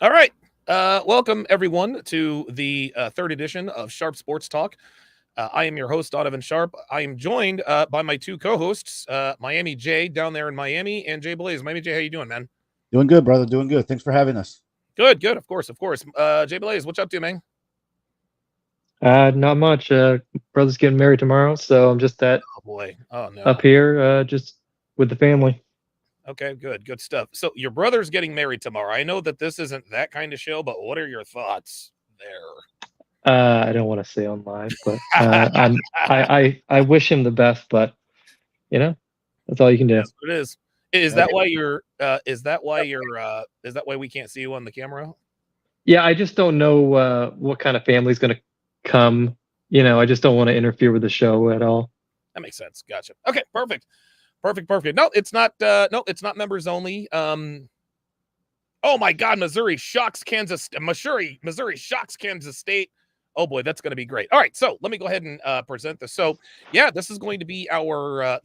All right. Welcome, everyone, to the third edition of Sharp Sports Talk. I am your host, Donovan Sharp. I am joined by my two co-hosts, Miami Jay down there in Miami, and Jay Blaze. Miami Jay, how you doing, man? Doing good, brother. Doing good. Thanks for having us. Good, good. Of course, of course. Jay Blaze, what's up to, man? Not much. Brother's getting married tomorrow, so I'm just Oh boy. Oh no. up here, just with the family. Okay, good, good stuff. So your brother's getting married tomorrow. I know that this isn't that kind of show, but what are your thoughts there? I don't want to say on live, but I wish him the best, but that's all you can do. That's what it is. Is that why you're? Is that why you're? Is that why we can't see you on the camera? Yeah, I just don't know what kind of family's gonna come. I just don't want to interfere with the show at all. That makes sense. Gotcha. Okay, perfect. Perfect. No, it's not. No, it's not members only. Oh my God, Missouri shocks Kansas. Missouri shocks Kansas State. Oh boy, that's going to be great. All right, so let me go ahead and present this. So yeah, this is going to be our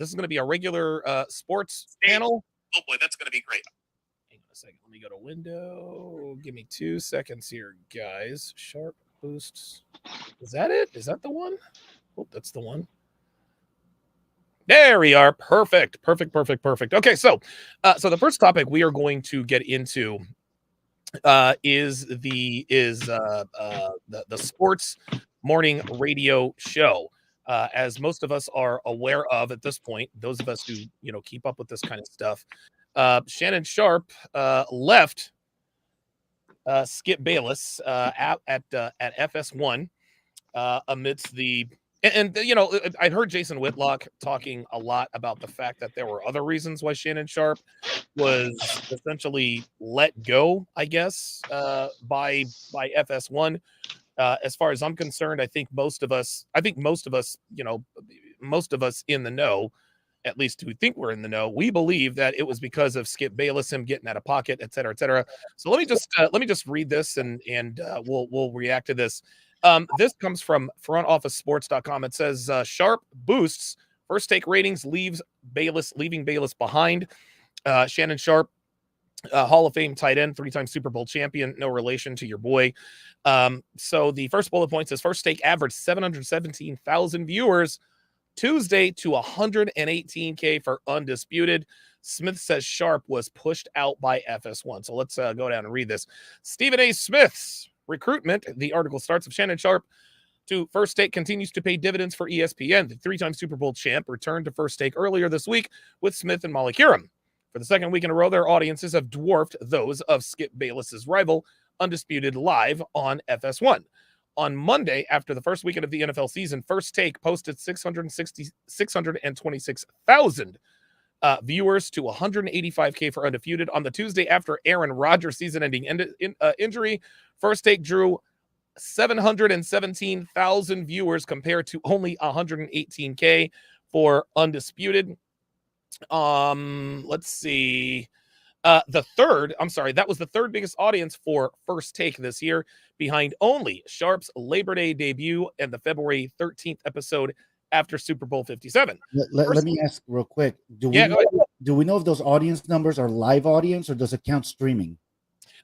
regular sports panel. Oh boy, that's going to be great. Hang on a second. Let me go to window. Give me 2 seconds here, guys. Sharp boosts. Is that it? Is that the one? Oh, that's the one. There we are. Perfect. Okay, so the first topic we are going to get into is the sports morning radio show. As most of us are aware of at this point, those of us who keep up with this kind of stuff, Shannon Sharp left Skip Bayless at FS1 amidst the. And I'd heard Jason Whitlock talking a lot about the fact that there were other reasons why Shannon Sharp was essentially let go, I guess, by FS1. As far as I'm concerned, I think most of us in the know, at least who think we're in the know, we believe that it was because of Skip Bayless, him getting out of pocket, et cetera, et cetera. So let me just read this and we'll react to this. This comes from frontofficesports.com. It says Sharp boosts first take ratings, leaving Bayless behind. Shannon Sharp, Hall of Fame tight end, 3-time Super Bowl champion, no relation to your boy. So the first bullet point says first take averaged 717,000 viewers Tuesday to 118K for Undisputed. Smith says Sharp was pushed out by FS1. So let's go down and read this. Stephen A. Smith's recruitment, the article starts, of Shannon Sharp to First Take continues to pay dividends for ESPN. The 3-time Super Bowl champ returned to First Take earlier this week with Smith and Molly Hiram. For the second week in a row, their audiences have dwarfed those of Skip Bayless's rival, Undisputed, live on FS1. On Monday, after the first weekend of the NFL season, First Take posted 626,000 viewers to 185K for Undisputed. On the Tuesday after Aaron Rodgers' season-ending injury, First Take drew 717,000 viewers compared to only 118K for Undisputed. Let's see. That was the third biggest audience for First Take this year, behind only Sharp's Labor Day debut and the February 13th episode after Super Bowl 57. Let me ask real quick. Do we know if those audience numbers are live audience or does it count streaming?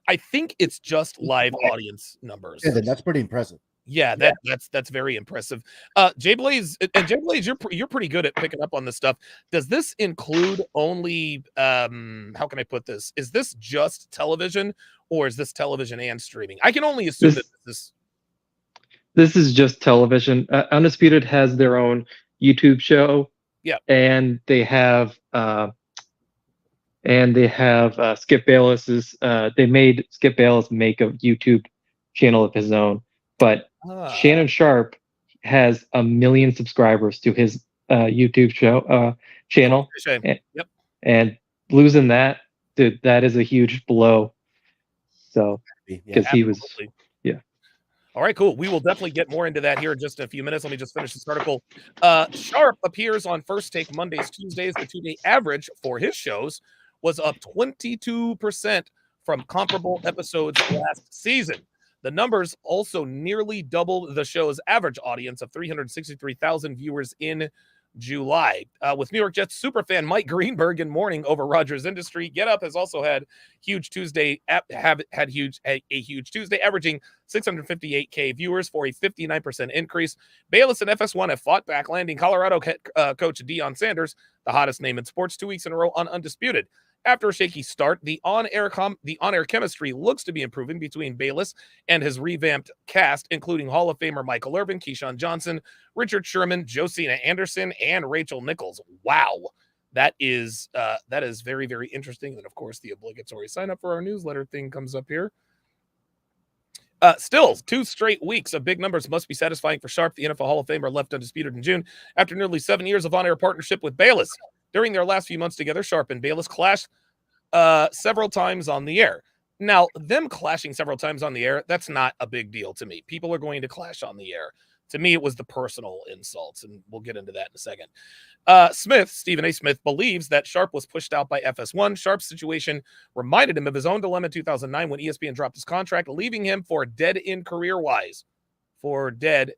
I think it's just live audience numbers. Yeah, that's pretty impressive. Yeah, that's very impressive. Jay Blaze, you're pretty good at picking up on this stuff. Does this include only how can I put this? Is this just television or is this television and streaming? I can only assume that this is just television. Undisputed has their own YouTube show. Yeah. And they have Skip Bayless's. They made Skip Bayless make a YouTube channel of his own, but Shannon Sharp has 1 million subscribers to his YouTube channel. Yep. And losing that, dude, that is a huge blow. So because he was. All right, cool. We will definitely get more into that here in just a few minutes. Let me just finish this article. Sharp appears on First Take Mondays, Tuesdays. The 2-day average for his shows was up 22% from comparable episodes last season. The numbers also nearly doubled the show's average audience of 363,000 viewers in July. With New York Jets superfan Mike Greenberg in mourning over Rogers Industry, Get Up has also had huge Tuesday, a huge Tuesday, averaging 658K viewers for a 59% increase. Bayless and FS1 have fought back, landing Colorado coach Deion Sanders, the hottest name in sports, 2 weeks in a row on Undisputed. After a shaky start, the on-air chemistry looks to be improving between Bayless and his revamped cast, including Hall of Famer Michael Irvin, Keyshawn Johnson, Richard Sherman, Josina Anderson, and Rachel Nichols. Wow. That is very, very interesting. And of course, the obligatory sign up for our newsletter thing comes up here. Still, 2 straight weeks of big numbers must be satisfying for Sharp. The NFL Hall of Famer left Undisputed in June after nearly 7 years of on-air partnership with Bayless. During their last few months together, Sharp and Bayless clashed several times on the air. Now, them clashing several times on the air, that's not a big deal to me. People are going to clash on the air. To me, it was the personal insults, and we'll get into that in a second. Stephen A. Smith, believes that Sharp was pushed out by FS1. Sharp's situation reminded him of his own dilemma in 2009 when ESPN dropped his contract, leaving him for dead career-wise. Okay,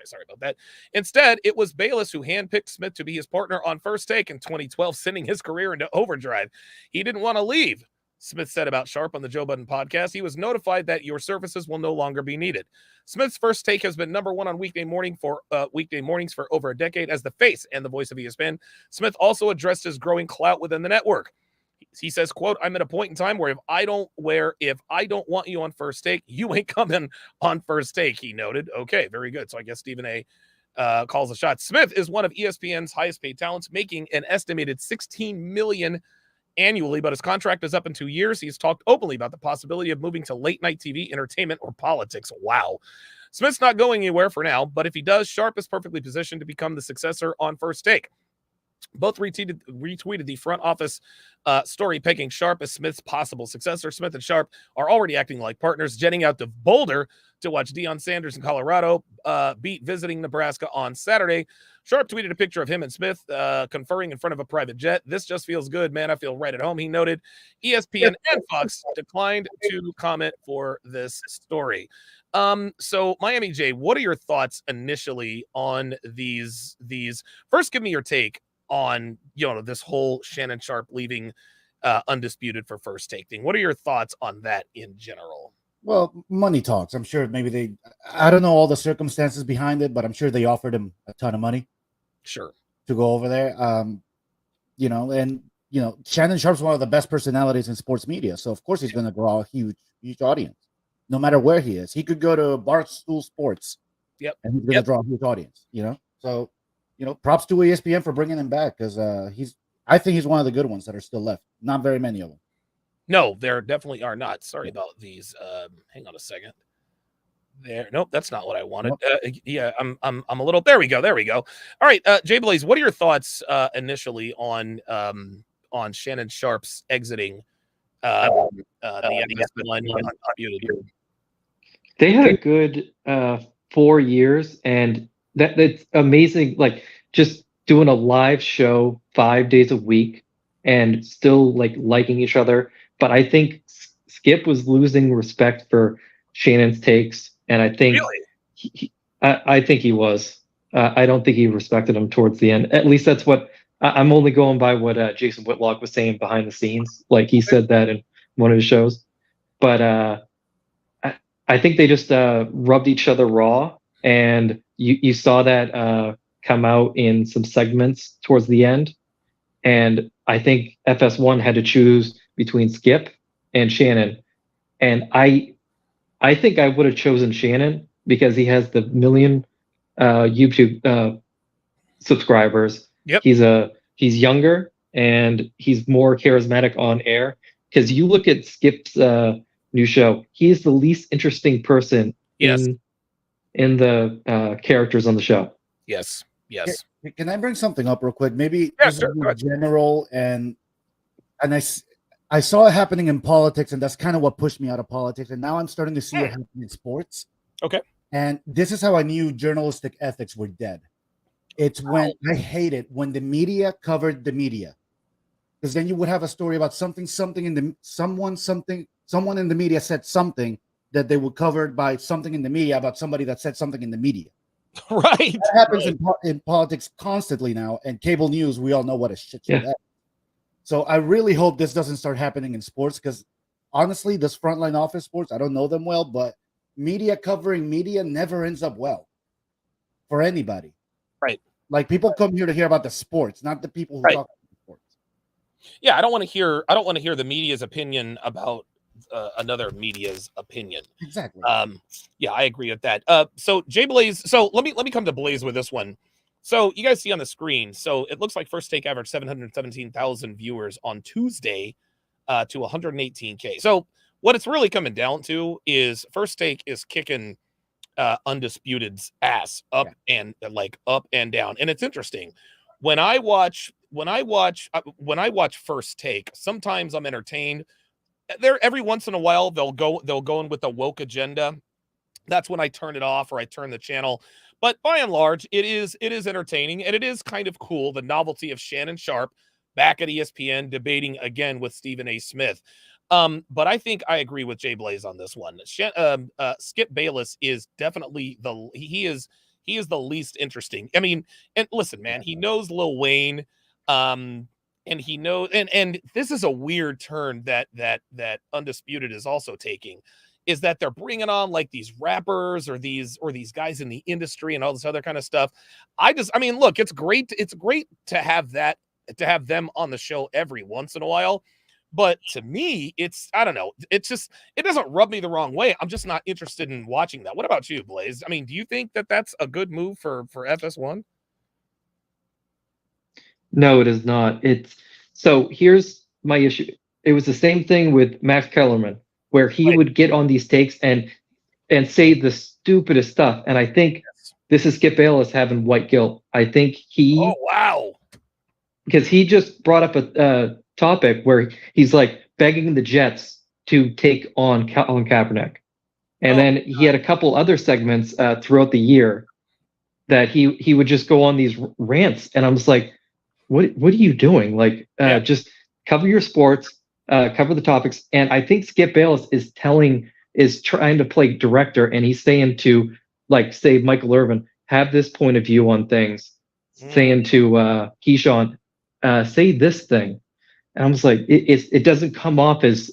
sorry about that. Instead, it was Bayless who handpicked Smith to be his partner on First Take in 2012, sending his career into overdrive. He didn't want to leave, Smith said about Sharp on the Joe Budden podcast. He was notified that your services will no longer be needed. Smith's First Take has been number one on weekday mornings for over a decade as the face and the voice of ESPN. Smith also addressed his growing clout within the network. He says, quote, I'm at a point in time where if I don't want you on First Take, you ain't coming on First Take, he noted. Okay, very good. So I guess Stephen A. Calls a shot. Smith is one of ESPN's highest paid talents, making an estimated $16 million annually, but his contract is up in 2 years. He's talked openly about the possibility of moving to late night TV, entertainment, or politics. Wow. Smith's not going anywhere for now, but if he does, Sharp is perfectly positioned to become the successor on First Take. Both retweeted the front office story pegging Sharp as Smith's possible successor. Smith and Sharp are already acting like partners, jetting out to Boulder to watch Deion Sanders in Colorado beat visiting Nebraska on Saturday. Sharp tweeted a picture of him and Smith conferring in front of a private jet. This just feels good, man. I feel right at home, he noted. ESPN and Fox declined to comment for this story. So Miami J, what are your thoughts initially on these? First, give me your take on, this whole Shannon Sharp leaving Undisputed for First Take thing. What are your thoughts on that in general? Well, money talks. I'm sure I don't know all the circumstances behind it, but I'm sure they offered him a ton of money. Sure. To go over there. Shannon Sharp's one of the best personalities in sports media. So of course he's going to draw a huge audience, no matter where he is. He could go to Barstool Sports. Yep. And he's going to draw a huge audience, So, props to ESPN for bringing him back because I think he's one of the good ones that are still left. Not very many of them. No, there definitely are not. Sorry about these. Hang on a second. There. Nope, that's not what I wanted. Nope. I'm a little. There we go. All right, Jay Blaze, what are your thoughts initially on Shannon Sharp's exiting the Undisputed? They had a good 4 years, and that's amazing. Like just doing a live show 5 days a week and still liking each other. But I think Skip was losing respect for Shannon's takes, and I think I think he was. I don't think he respected him towards the end. At least that's what I'm only going by what Jason Whitlock was saying behind the scenes. Like he said that in one of his shows. But I think they just rubbed each other raw, and you saw that come out in some segments towards the end. And I think FS1 had to choose between Skip and Shannon. And I think I would have chosen Shannon because he has the million YouTube subscribers. Yep. He's younger and he's more charismatic on air. Because you look at Skip's new show, he is the least interesting person in the characters on the show. Yes. Can I bring something up real quick? Maybe this is general, and I saw it happening in politics, and that's kind of what pushed me out of politics. And now I'm starting to see it happen in sports. Okay. And this is how I knew journalistic ethics were dead. It's when I hated when the media covered the media, because then you would have a story about someone in the media said something that they were covered by something in the media about somebody that said something in the media. Right. That happens Right. in politics constantly now, and cable news, we all know what a shit show Yeah. that. So I really hope this doesn't start happening in sports, because honestly, this frontline office sports, I don't know them well, but media covering media never ends up well for anybody. Right. Like, people come here to hear about the sports, not the people who Right. talk about the sports. Yeah, I don't want to hear the media's opinion about another media's opinion. Exactly. Yeah, I agree with that. So Jay Blaze. So let me come to Blaze with this one. So you guys see on the screen. So it looks like First Take averaged 717,000 viewers on Tuesday, to 118K. So what it's really coming down to is First Take is kicking Undisputed's ass up and up and down. And it's interesting. When I watch First Take, sometimes I'm entertained. There every once in a while they'll go in with a woke agenda. That's when I turn it off or I turn the channel. But by and large, it is entertaining, and it is kind of cool, the novelty of Shannon Sharp back at ESPN debating again with Stephen A. Smith. But I think I agree with Jay Blaze on this one. Skip Bayless is definitely he is the least interesting. I mean, and listen, man, he knows Lil Wayne, and he knows, and this is a weird turn that Undisputed is also taking, is that they're bringing on like these rappers or these guys in the industry and all this other kind of stuff. I mean, look, it's great to have them on the show every once in a while. But to me, I don't know. It doesn't rub me the wrong way. I'm just not interested in watching that. What about you, Blaze? I mean, do you think that that's a good move for FS1? No, it is not. So here's my issue. It was the same thing with Max Kellerman, where he Right. would get on these takes and say the stupidest stuff. And I think this is Skip Bayless having white guilt. I think Oh wow. because he just brought up a topic where he's like begging the Jets to take on Colin Kaepernick, and then he had a couple other segments throughout the year that he would just go on these rants, and I'm just like, what are you doing? Like, just cover your sports, cover the topics. And I think Skip Bayless is trying to play director, and he's saying to, like, say Michael Irvin, have this point of view on things, saying to Keyshawn, say this thing. And I'm just like, it doesn't come off as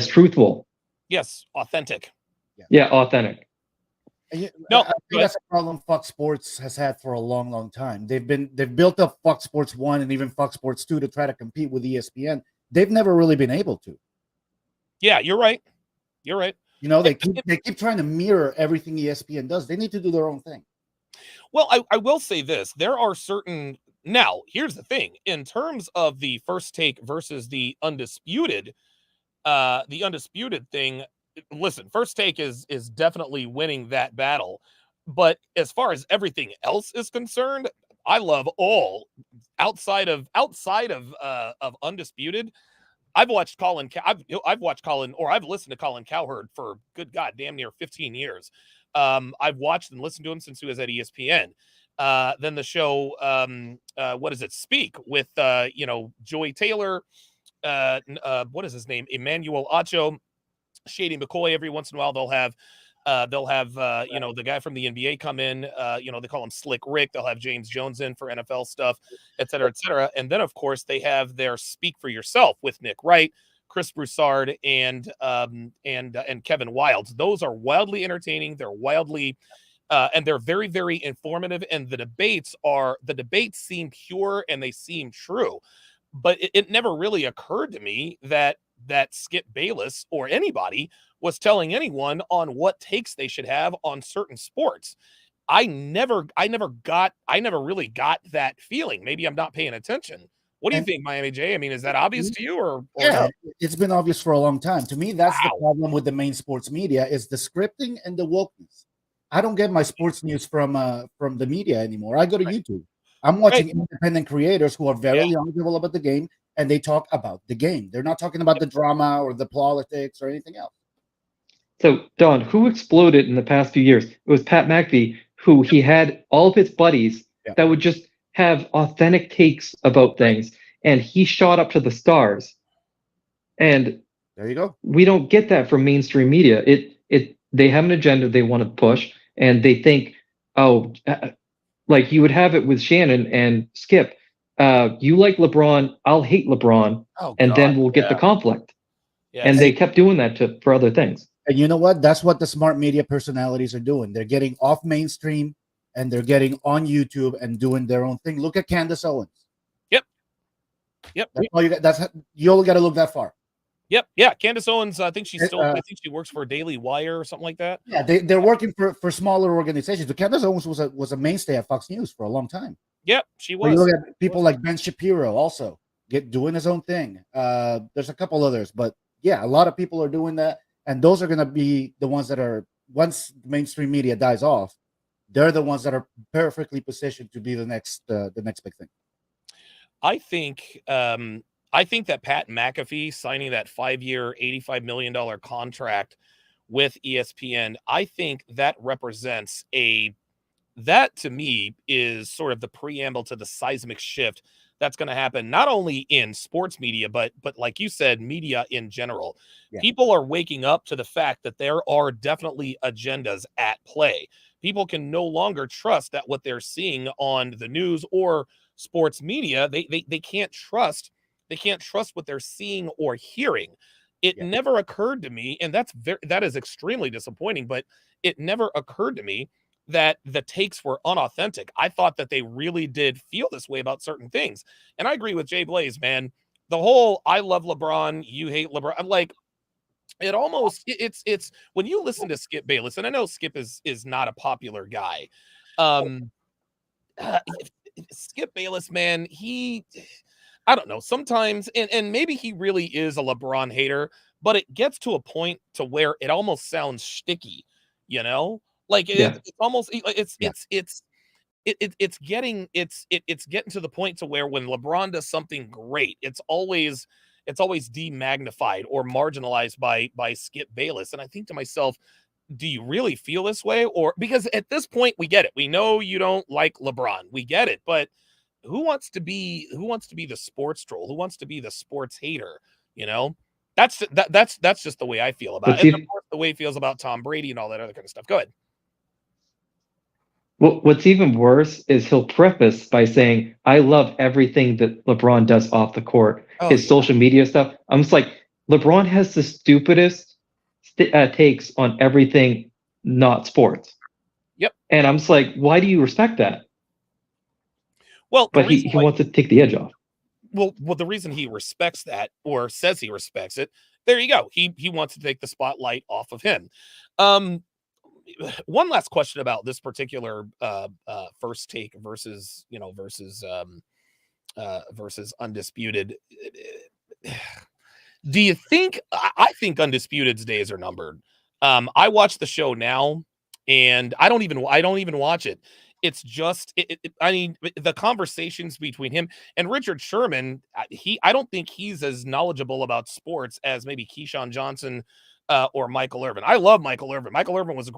truthful. Yes, authentic. Yeah, authentic. No, I think that's a problem Fox Sports has had for a long, long time. They've built up Fox Sports 1 and even Fox Sports 2 to try to compete with ESPN. They've never really been able to. Yeah, you're right. You're right. You know, they keep trying to mirror everything ESPN does. They need to do their own thing. Well, I will say this. There are certain... Now, here's the thing. In terms of the First Take versus the Undisputed thing, listen, First Take is definitely winning that battle. But as far as everything else is concerned, I love all outside of Undisputed. I've watched Colin, or I've listened to Colin Cowherd for, good God, damn near 15 years. I've watched and listened to him since he was at ESPN. Then the show, what is it? Speak with, Joey Taylor. What is his name? Emmanuel Acho, Shady McCoy. Every once in a while, they'll have the guy from the NBA come in. They call him Slick Rick. They'll have James Jones in for NFL stuff, et cetera, et cetera. And then, of course, they have their Speak for Yourself with Nick Wright, Chris Broussard, and Kevin Wildes. Those are wildly entertaining. They're wildly and they're very, very informative. And the debates seem pure and they seem true. But it never really occurred to me that Skip Bayless or anybody was telling anyone on what takes they should have on certain sports. I never really got that feeling. Maybe I'm not paying attention. What do you think, Miami J? I mean, is that obvious to you or yeah, no? It's been obvious for a long time. To me, that's the problem with the main sports media is the scripting and the wokeness. I don't get my sports news from the media anymore. I go to YouTube. I'm watching independent creators who are very knowledgeable about the game, and they talk about the game. They're not talking about the drama or the politics or anything else. So, Don, who exploded in the past few years? It was Pat McAfee, who he had all of his buddies that would just have authentic takes about things, and he shot up to the stars. And there you go. We don't get that from mainstream media. They have an agenda they want to push, and they think, oh, like you would have it with Shannon and Skip. You like LeBron, I'll hate LeBron, Oh and God, then we'll get the conflict. And yes. they kept doing that for other things. And you know what? That's what the smart media personalities are doing. They're getting off mainstream and they're getting on YouTube and doing their own thing. Look at Candace Owens. Yep. That's all you got. You only got to look that far. Yep. Yeah. Candace Owens, I think she's still, I think she works for Daily Wire or something like that. Yeah, they're working for smaller organizations. But Candace Owens was a mainstay at Fox News for a long time. Yep, she When was. you look at people like Ben Shapiro also doing his own thing. There's a couple others, but yeah, a lot of people are doing that. And those are going to be the ones that are, once mainstream media dies off, they're the ones that are perfectly positioned to be the next big thing. I think that Pat McAfee signing that 5-year, $85 million contract with ESPN, I think that represents that to me is sort of the preamble to the seismic shift that's going to happen, not only in sports media, but like you said, media in general. Yeah. People are waking up to the fact that there are definitely agendas at play. People can no longer trust that what they're seeing on the news or sports media, they can't trust what they're seeing or hearing. It never occurred to me, and that is extremely disappointing, but it never occurred to me that the takes were unauthentic. I thought that they really did feel this way about certain things. And I agree with Jay Blaze, man. The whole I love LeBron, you hate LeBron. I'm like, it almost it's when you listen to Skip Bayless, and I know Skip is not a popular guy. Skip Bayless, man, I don't know, sometimes, and maybe he really is a LeBron hater, but it gets to a point to where it almost sounds shticky, you know? Like it's almost it's getting to the point to where when LeBron does something great, it's always demagnified or marginalized by Skip Bayless. And I think to myself, do you really feel this way? Or because at this point we get it. We know you don't like LeBron. We get it, but who wants to be the sports troll? Who wants to be the sports hater? You know? That's just the way I feel about it. And of course, the way he feels about Tom Brady and all that other kind of stuff. Go ahead. Well, what's even worse is he'll preface by saying, I love everything that LeBron does off the court, his social media stuff. I'm just like, LeBron has the stupidest takes on everything not sports. Yep. And I'm just like, why do you respect that? Well, but he wants to take the edge off. Well, the reason he respects that or says he respects it, there you go. He wants to take the spotlight off of him. One last question about this particular first take versus Undisputed. Do you think? I think Undisputed's days are numbered. I watch the show now, and I don't even watch it. It's just, I mean, the conversations between him and Richard Sherman, I don't think he's as knowledgeable about sports as maybe Keyshawn Johnson or Michael Irvin. I love Michael Irvin. Michael Irvin was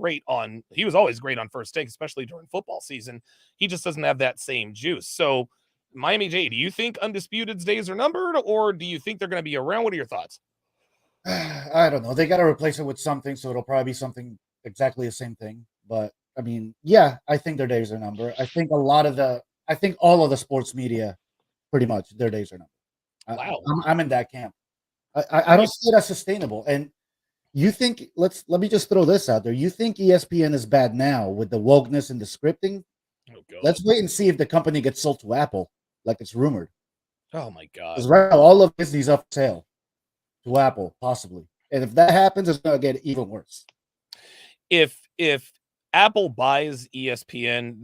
he was always great on First Take, especially during football season. He just doesn't have that same juice. So, Miami J, do you think Undisputed's days are numbered, or do you think they're going to be around? What are your thoughts? I don't know. They got to replace it with something, so it'll probably be something exactly the same thing. But I mean, yeah, I think their days are numbered. I think all of the sports media, pretty much, their days are numbered. Wow. I'm in that camp. I don't see it as sustainable. And you think, let me just throw this out there. You think ESPN is bad now with the wokeness and the scripting? Oh, God. Let's wait and see if the company gets sold to Apple, like it's rumored. Oh my God. Because right now, all of Disney's up for sale to Apple, possibly. And if that happens, it's going to get even worse. If Apple buys ESPN,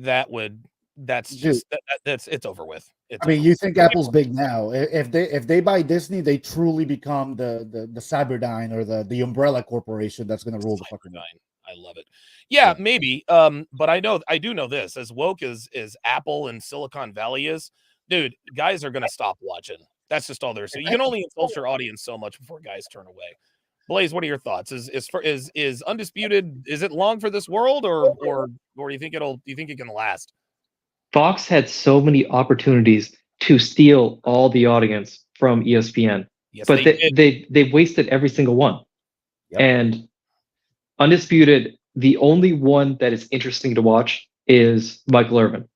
it's over with. You think Apple's big now? If they buy Disney, they truly become the Cyberdyne or the umbrella corporation that's going to rule the fucking world. I love it. Yeah, maybe. But I do know this: as woke as Apple and Silicon Valley is, dude, guys are going to stop watching. That's just all there is. So you can only insult your audience so much before guys turn away. Blaze, what are your thoughts? Is Undisputed? Is it long for this world, or do you think it can last? Fox had so many opportunities to steal all the audience from ESPN, yes, but they wasted every single one. Yep. And Undisputed the only one that is interesting to watch is Michael Irvin.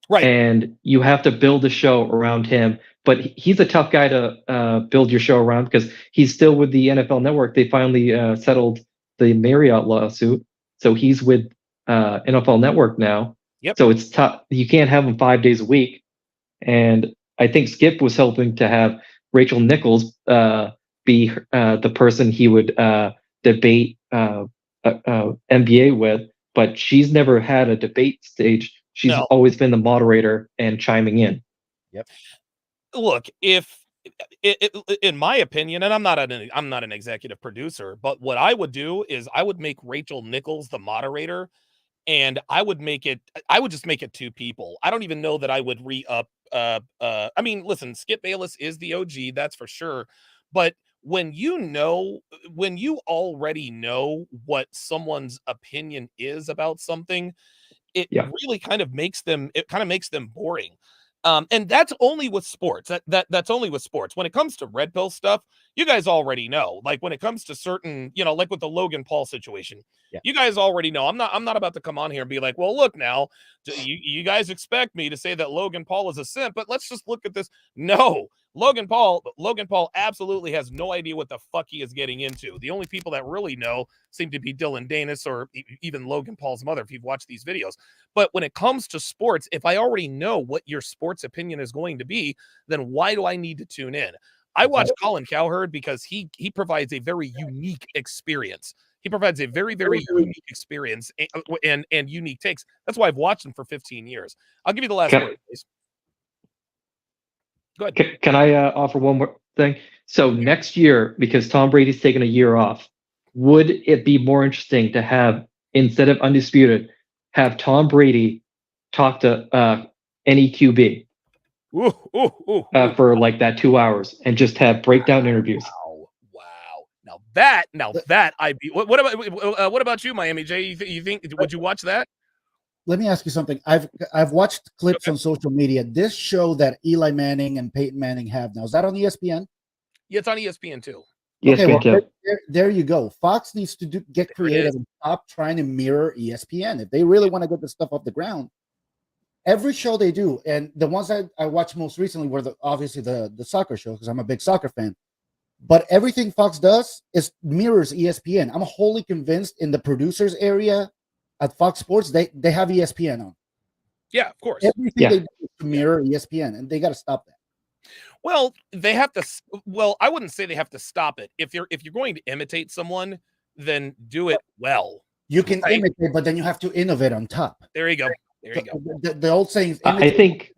Right. And you have to build a show around him. But he's a tough guy to build your show around because he's still with the NFL Network. They finally settled the Marriott lawsuit, so he's with NFL Network now. Yep. So it's tough. You can't have him 5 days a week. And I think Skip was hoping to have Rachel Nichols be the person he would debate NBA with, but she's never had a debate stage. She's always been the moderator and chiming in. Yep. Look, if in my opinion, and I'm not an executive producer, but what I would do is I would make Rachel Nichols the moderator, and I would just make it 2 people. I don't even know that I would re-up. I mean, listen, Skip Bayless is the OG, that's for sure. But when you already know what someone's opinion is about something, it really kind of makes them boring. And that's only with sports. That's only with sports. When it comes to red pill stuff, you guys already know. Like when it comes to certain, like with the Logan Paul situation, you guys already know. I'm not about to come on here and be like, well, look now, you guys expect me to say that Logan Paul is a simp, but let's just look at this. No, Logan Paul absolutely has no idea what the fuck he is getting into. The only people that really know seem to be Dylan Danis or even Logan Paul's mother, if you've watched these videos. But when it comes to sports, if I already know what your sports opinion is going to be, then why do I need to tune in? I watch Colin Cowherd because he provides a very unique experience. He provides a very, very unique experience and unique takes. That's why I've watched him for 15 years. I'll give you the last word, please. Go ahead. Can I offer one more thing? So next year, because Tom Brady's taking a year off, would it be more interesting to have, instead of Undisputed, have Tom Brady talk to any QB for like that 2 hours and just have breakdown interviews? Wow. Now that I'd be. What about you, Miami J? You think would you watch that? Let me ask you something. I've watched clips on social media. This show that Eli Manning and Peyton Manning have now, is that on ESPN? Yeah, it's on ESPN too. Okay, well, there you go. Fox needs to get creative and stop trying to mirror ESPN. If they really want to get this stuff off the ground, every show they do, and the ones I watched most recently were obviously the soccer show because I'm a big soccer fan. But everything Fox does mirrors ESPN. I'm wholly convinced in the producers area at Fox Sports, they have ESPN on. Yeah, of course. Everything they do is to mirror ESPN, and they got to stop that. Well, they have to. Well, I wouldn't say they have to stop it. If you're going to imitate someone, then do it well. You can imitate, but then you have to innovate on top. There you go. The old saying is I think.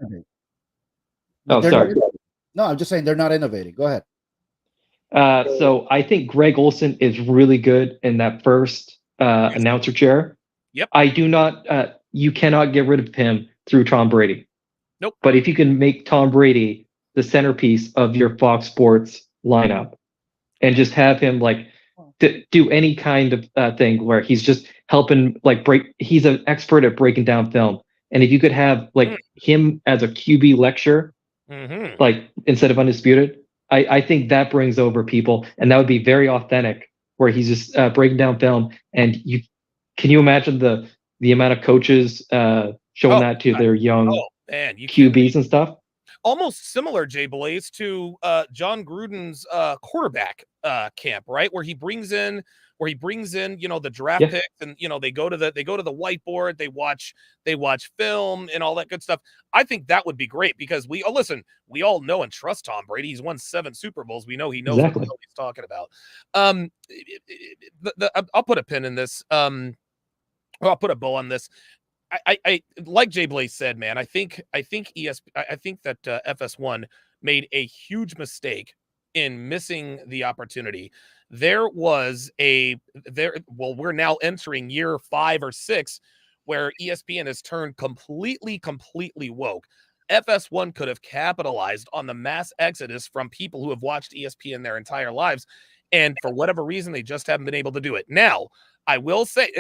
Oh, sorry. No, I'm just saying they're not innovating. Go ahead. So I think Greg Olson is really good in that first announcer chair. Yep. I do not. You cannot get rid of him through Tom Brady. Nope. But if you can make Tom Brady the centerpiece of your Fox Sports lineup, and just have him like do any kind of thing where he's just helping he's an expert at breaking down film. And if you could have like him as a QB lecture, like instead of Undisputed, I think that brings over people, and that would be very authentic where he's just breaking down film. And can you imagine the amount of coaches showing that to their young QBs and stuff? Almost similar, Jay Blaze, to John Gruden's quarterback camp, right? Where he brings in, the draft picks, and they go to the whiteboard, they watch film and all that good stuff. I think that would be great because we all know and trust Tom Brady. He's won 7 Super Bowls. We know he knows what the hell he's talking about. I'll put a pin in this. I'll put a bow on this. I like Jay Blaze said, man. I think that FS1 made a huge mistake in missing the opportunity. We're now entering year 5 or 6 where ESPN has turned completely woke. FS1 could have capitalized on the mass exodus from people who have watched ESPN their entire lives, and for whatever reason, they just haven't been able to do it. Now, I will say,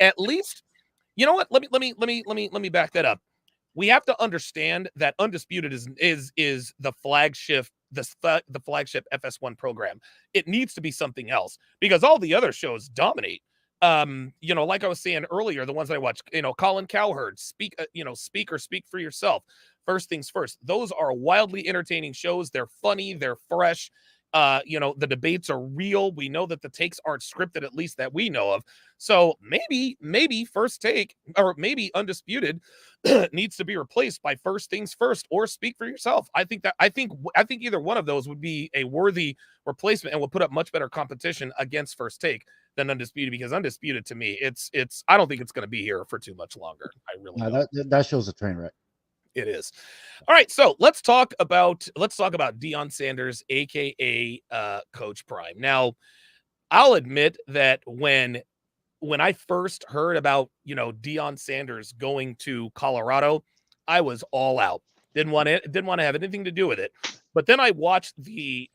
at least. You know what? Let me back that up. We have to understand that Undisputed is the flagship FS1 program. It needs to be something else because all the other shows dominate. You know, like I was saying earlier, the ones that I watch, you know, Colin Cowherd, speak for yourself. First things first. Those are wildly entertaining shows. They're funny, they're fresh. You know, the debates are real. We know that the takes aren't scripted, at least that we know of. So maybe First Take, or maybe Undisputed needs to be replaced by First Things First or Speak for Yourself. I think either one of those would be a worthy replacement and would put up much better competition against First Take than Undisputed, because Undisputed, to me, it's I don't think it's going to be here for too much longer. I really don't. That shows a train wreck. It is. All right, so let's talk about Deion Sanders, aka Coach Prime. Now, I'll admit that when I first heard about, you know, Deion Sanders going to Colorado, I was all out. Didn't want to have anything to do with it. But then I watched the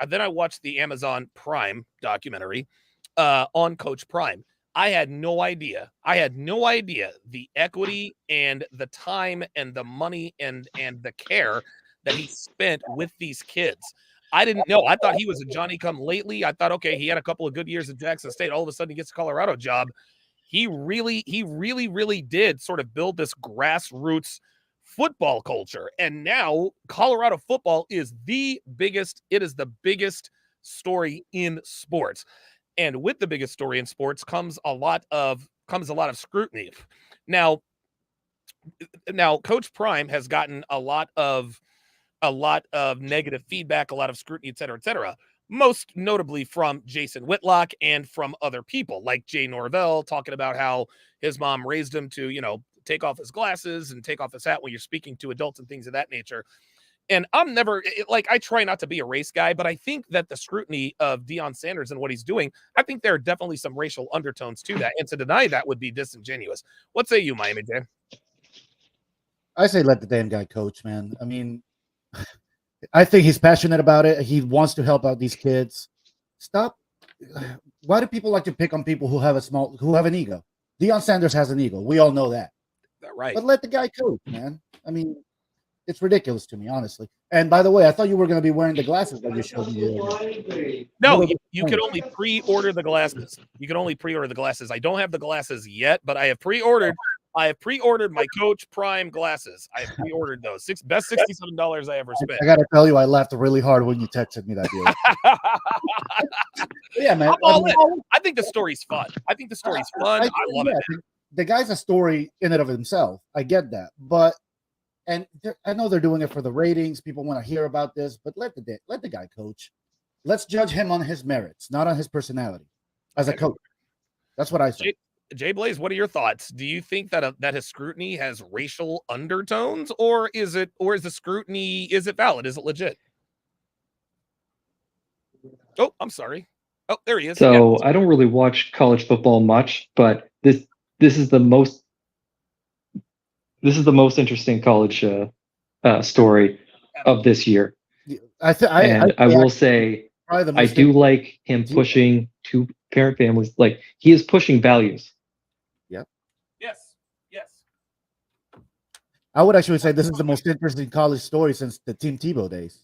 Amazon Prime documentary on Coach Prime. I had no idea the equity and the time and the money and the care that he spent with these kids. I didn't know. I thought he was a Johnny come lately. I thought, okay, he had a couple of good years at Jackson State. All of a sudden he gets a Colorado job. He really did sort of build this grassroots football culture. And now Colorado football is the biggest story in sports. And with the biggest story in sports comes a lot of scrutiny. Now Coach Prime has gotten a lot of negative feedback, a lot of scrutiny, et cetera, most notably from Jason Whitlock and from other people like Jay Norvell, talking about how his mom raised him to, you know, take off his glasses and take off his hat when you're speaking to adults and things of that nature. And I'm never I try not to be a race guy, but I think that the scrutiny of Deion Sanders and what he's doing, I think there are definitely some racial undertones to that. And to deny that would be disingenuous. What say you, Miami Jay? I say let the damn guy coach, man. I mean, I think he's passionate about it. He wants to help out these kids. Stop. Why do people like to pick on people who have an ego? Deion Sanders has an ego. We all know that. Right. But let the guy coach, man. I mean, it's ridiculous to me, honestly. And by the way, I thought you were going to be wearing the glasses that you showed me. No, you could only pre-order the glasses. You can only pre-order the glasses. I don't have the glasses yet, but I have pre-ordered my Coach Prime glasses. I have pre-ordered those. Best $67 I ever spent. I got to tell you, I laughed really hard when you texted me that deal. Yeah, man. I think the story's fun. I love it. The guy's a story in and of himself. I get that, but I know they're doing it for the ratings. People want to hear about this, but let the guy coach. Let's judge him on his merits, not on his personality as a coach. That's what I say. Jay Blaze, what are your thoughts? Do you think that that his scrutiny has racial undertones, or is the scrutiny, is it valid? Is it legit? Oh, I'm sorry. Oh, there he is. So I don't really watch college football much, but this is the most interesting college story of this year. I will say I do like him pushing two-parent families. Like, he is pushing values. Yep. Yes. I would actually say this is the most interesting college story since the Tim Tebow days.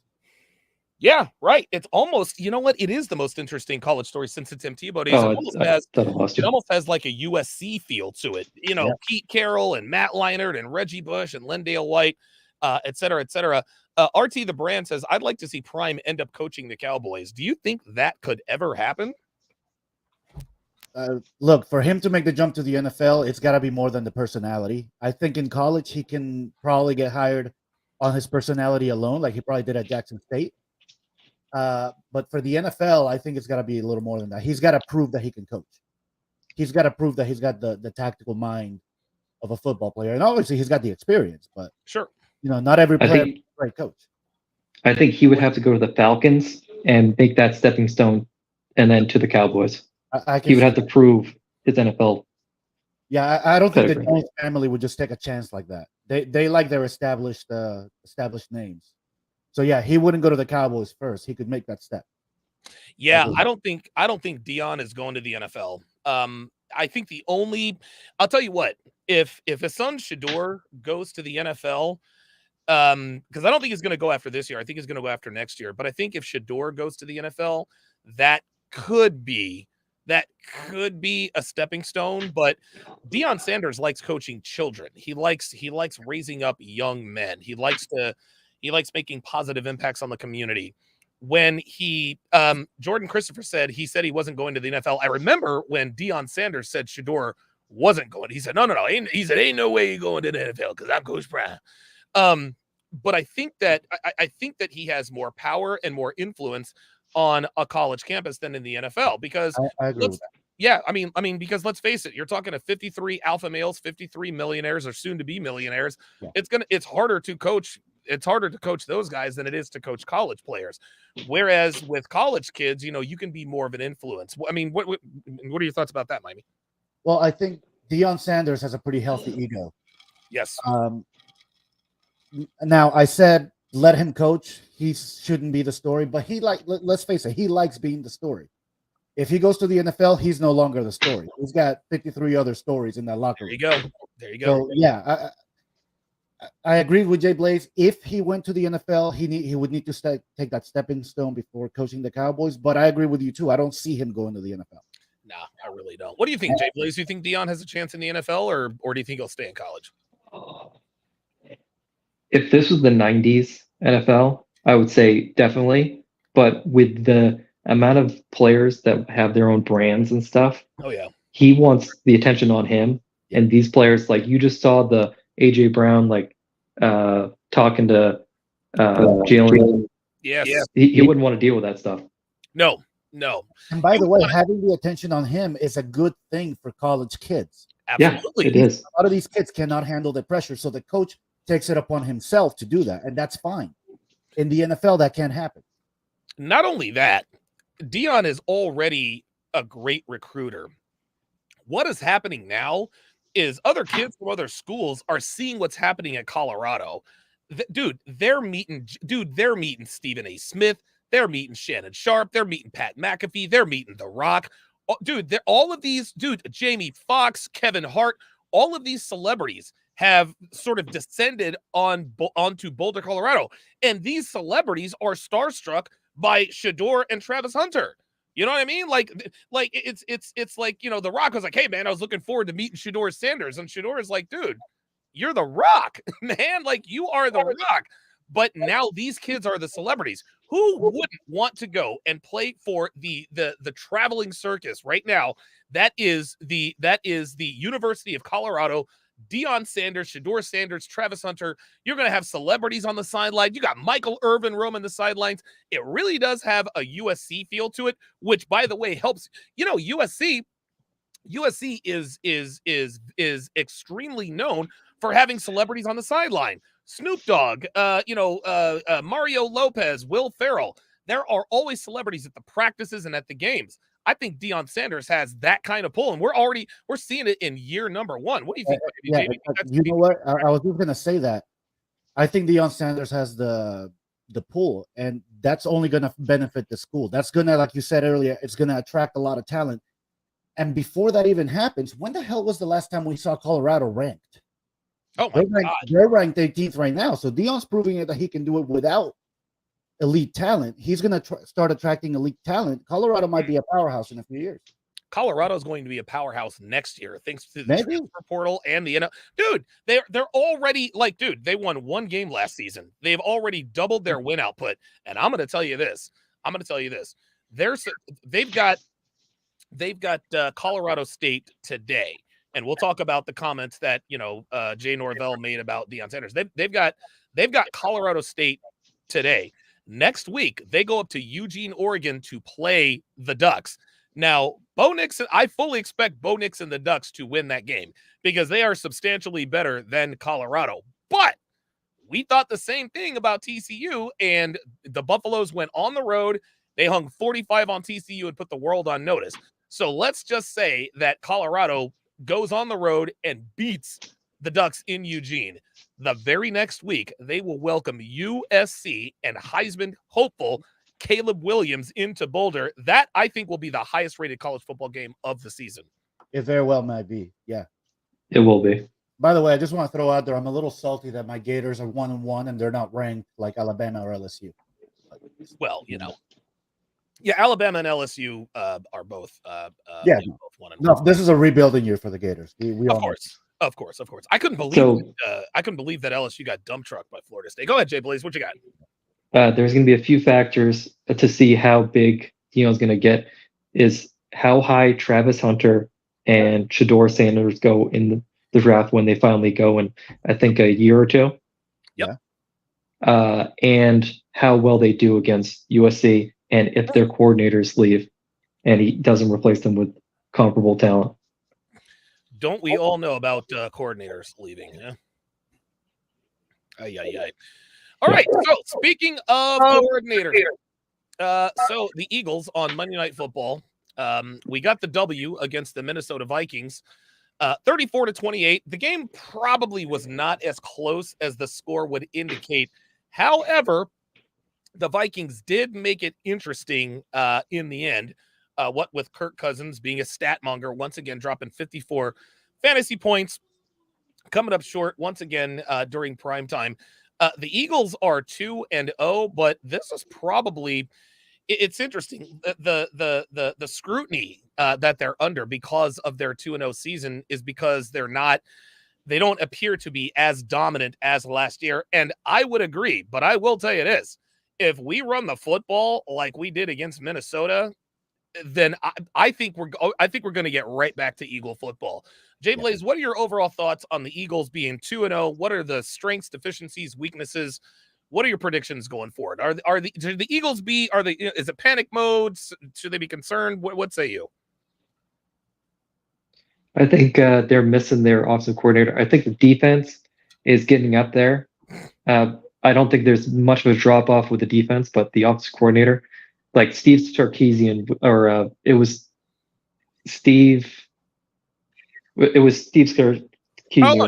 Yeah, right. It's almost, you know what? It is the most interesting college story since the Tim Tebow days. It almost has like a USC feel to it. You know, Pete Carroll and Matt Leinart and Reggie Bush and Lendale White, et cetera, et cetera. RT the Brand says, I'd like to see Prime end up coaching the Cowboys. Do you think that could ever happen? Look, for him to make the jump to the NFL, it's got to be more than the personality. I think in college, he can probably get hired on his personality alone, like he probably did at Jackson State. But for the NFL, I think it's got to be a little more than that. He's got to prove that he can coach. He's got to prove that he's got the tactical mind of a football player. And obviously, he's got the experience. But, sure, you know, not every player is a great coach. I think he would have to go to the Falcons and make that stepping stone, and then to the Cowboys. He would have to prove his NFL. Yeah, I don't think the Jones family would just take a chance like that. They like their established names. So yeah, he wouldn't go to the Cowboys first. He could make that step. Yeah, I don't think Deion is going to the NFL. I think I'll tell you what, if his son Shador goes to the NFL, because I don't think he's going to go after this year. I think he's going to go after next year. But I think if Shador goes to the NFL, that could be that could be a stepping stone. But Deion Sanders likes coaching children. He likes raising up young men. He likes making positive impacts on the community. When Jordan Christopher said he wasn't going to the NFL, I remember when Deion Sanders said Shador wasn't going. He said, no. He said, ain't no way you're going to the NFL because I'm Coach Brown. But I think that he has more power and more influence on a college campus than in the NFL because I agree with that. I mean, because let's face it, you're talking to 53 alpha males, 53 millionaires or soon to be millionaires. Yeah. It's harder to coach. It's harder to coach those guys than it is to coach college players. Whereas with college kids, you can be more of an influence. I mean, what are your thoughts about that, Miami? Well, I think Deion Sanders has a pretty healthy ego. Yes. Now I said let him coach. He shouldn't be the story, but let's face it, he likes being the story. If he goes to the NFL, he's no longer the story. He's got 53 other stories in that locker room. There you go. So yeah, I agree with Jay Blaze. If he went to the NFL, he would need to take that stepping stone before coaching the Cowboys. But I agree with you too. I don't see him going to the NFL. Nah, I really don't. What do you think, Jay Blaze? Do you think Deion has a chance in the NFL, or do you think he'll stay in college? If this was the 90s NFL, I would say definitely. But with the amount of players that have their own brands and stuff, oh yeah, he wants the attention on him. And these players, like you just saw the AJ Brown, talking to Jalen. Yes. He wouldn't want to deal with that stuff. No. And by the way, having the attention on him is a good thing for college kids. Absolutely. Yeah, it is. A lot of these kids cannot handle the pressure, so the coach takes it upon himself to do that, and that's fine. In the NFL, that can't happen. Not only that, Deion is already a great recruiter. What is happening now is other kids from other schools are seeing what's happening at Colorado. They're meeting Stephen A. Smith. They're meeting Shannon Sharp. They're meeting Pat McAfee. They're meeting The Rock. All of these, Jamie Foxx, Kevin Hart, all of these celebrities have sort of descended onto Boulder, Colorado. And these celebrities are starstruck by Shador and Travis Hunter. You know what I mean? Like it's like, The Rock was like, hey man, I was looking forward to meeting Shador Sanders. And Shador is like, dude, you're The Rock, man. Like you are The Rock. But now these kids are the celebrities. Who wouldn't want to go and play for the traveling circus right now? That is the University of Colorado. Deion Sanders, Shador Sanders, Travis Hunter. You're going to have celebrities on the sideline. You got Michael Irvin roaming the sidelines. It really does have a USC feel to it, which, by the way, helps. USC is extremely known for having celebrities on the sideline. Snoop Dogg, Mario Lopez, Will Ferrell. There are always celebrities at the practices and at the games. I think Deion Sanders has that kind of pull, and we're seeing it in year number 1. What do you think? Yeah, you know what? I was just going to say that. I think Deion Sanders has the pull, and that's only going to benefit the school. That's going to, like you said earlier, it's going to attract a lot of talent. And before that even happens, when the hell was the last time we saw Colorado ranked? Oh my God. They're ranked 18th right now. So Deion's proving it that he can do it without elite talent. He's going to start attracting elite talent. Colorado might be a powerhouse in a few years. Colorado is going to be a powerhouse next year, thanks to the transfer portal and the dude. They're already they won 1 game last season. They've already doubled their win output. And I'm going to tell you this. They've got Colorado State today. And we'll talk about the comments that, Jay Norvell made about Deion Sanders. They've got Colorado State today. Next week, they go up to Eugene, Oregon to play the Ducks. Now, Bo Nix, I fully expect Bo Nix and the Ducks to win that game because they are substantially better than Colorado. But we thought the same thing about TCU, and the Buffaloes went on the road. They hung 45 on TCU and put the world on notice. So let's just say that Colorado goes on the road and beats the Ducks in Eugene. The very next week, they will welcome USC and Heisman hopeful Caleb Williams into Boulder. That, I think, will be the highest rated college football game of the season. It very well might be. Yeah. It will be. By the way, I just want to throw out there, I'm a little salty that my Gators are 1-1 and they're not ranked like Alabama or LSU. Well, Yeah, Alabama and LSU are both both 1-1. No, this is a rebuilding year for the Gators. We Of all know. course. Of course. I couldn't believe that LSU got dump trucked by Florida State. Go ahead, Jay Blaze. What you got? There's going to be a few factors to see how big Dino's going to get. Is how high Travis Hunter and Shador Sanders go in the draft when they finally go in, I think, a year or two. Yep. And how well they do against USC, and if their coordinators leave and he doesn't replace them with comparable talent. Don't we all know about coordinators leaving? Yeah. Ay. All right. So speaking of coordinators, so the Eagles on Monday Night Football, we got the W against the Minnesota Vikings, 34-28. The game probably was not as close as the score would indicate. However, the Vikings did make it interesting in the end. What with Kirk Cousins being a stat monger, once again dropping 54 fantasy points, coming up short once again during prime time. The Eagles are 2-0, but this is probably it's interesting. The scrutiny that they're under because of their 2-0 season is because they don't appear to be as dominant as last year. And I would agree, but I will tell you this: if we run the football like we did against Minnesota, then I think we're going to get right back to Eagle football. Jay Blaze, what are your overall thoughts on the Eagles being 2-0? What are the strengths, deficiencies, weaknesses? What are your predictions going forward? Should the Eagles is it panic mode? Should they be concerned? What say you? I think they're missing their offensive coordinator. I think the defense is getting up there. I don't think there's much of a drop off with the defense, but the offensive coordinator, like Steve Sarkisian, or it was Steve Sarkisian,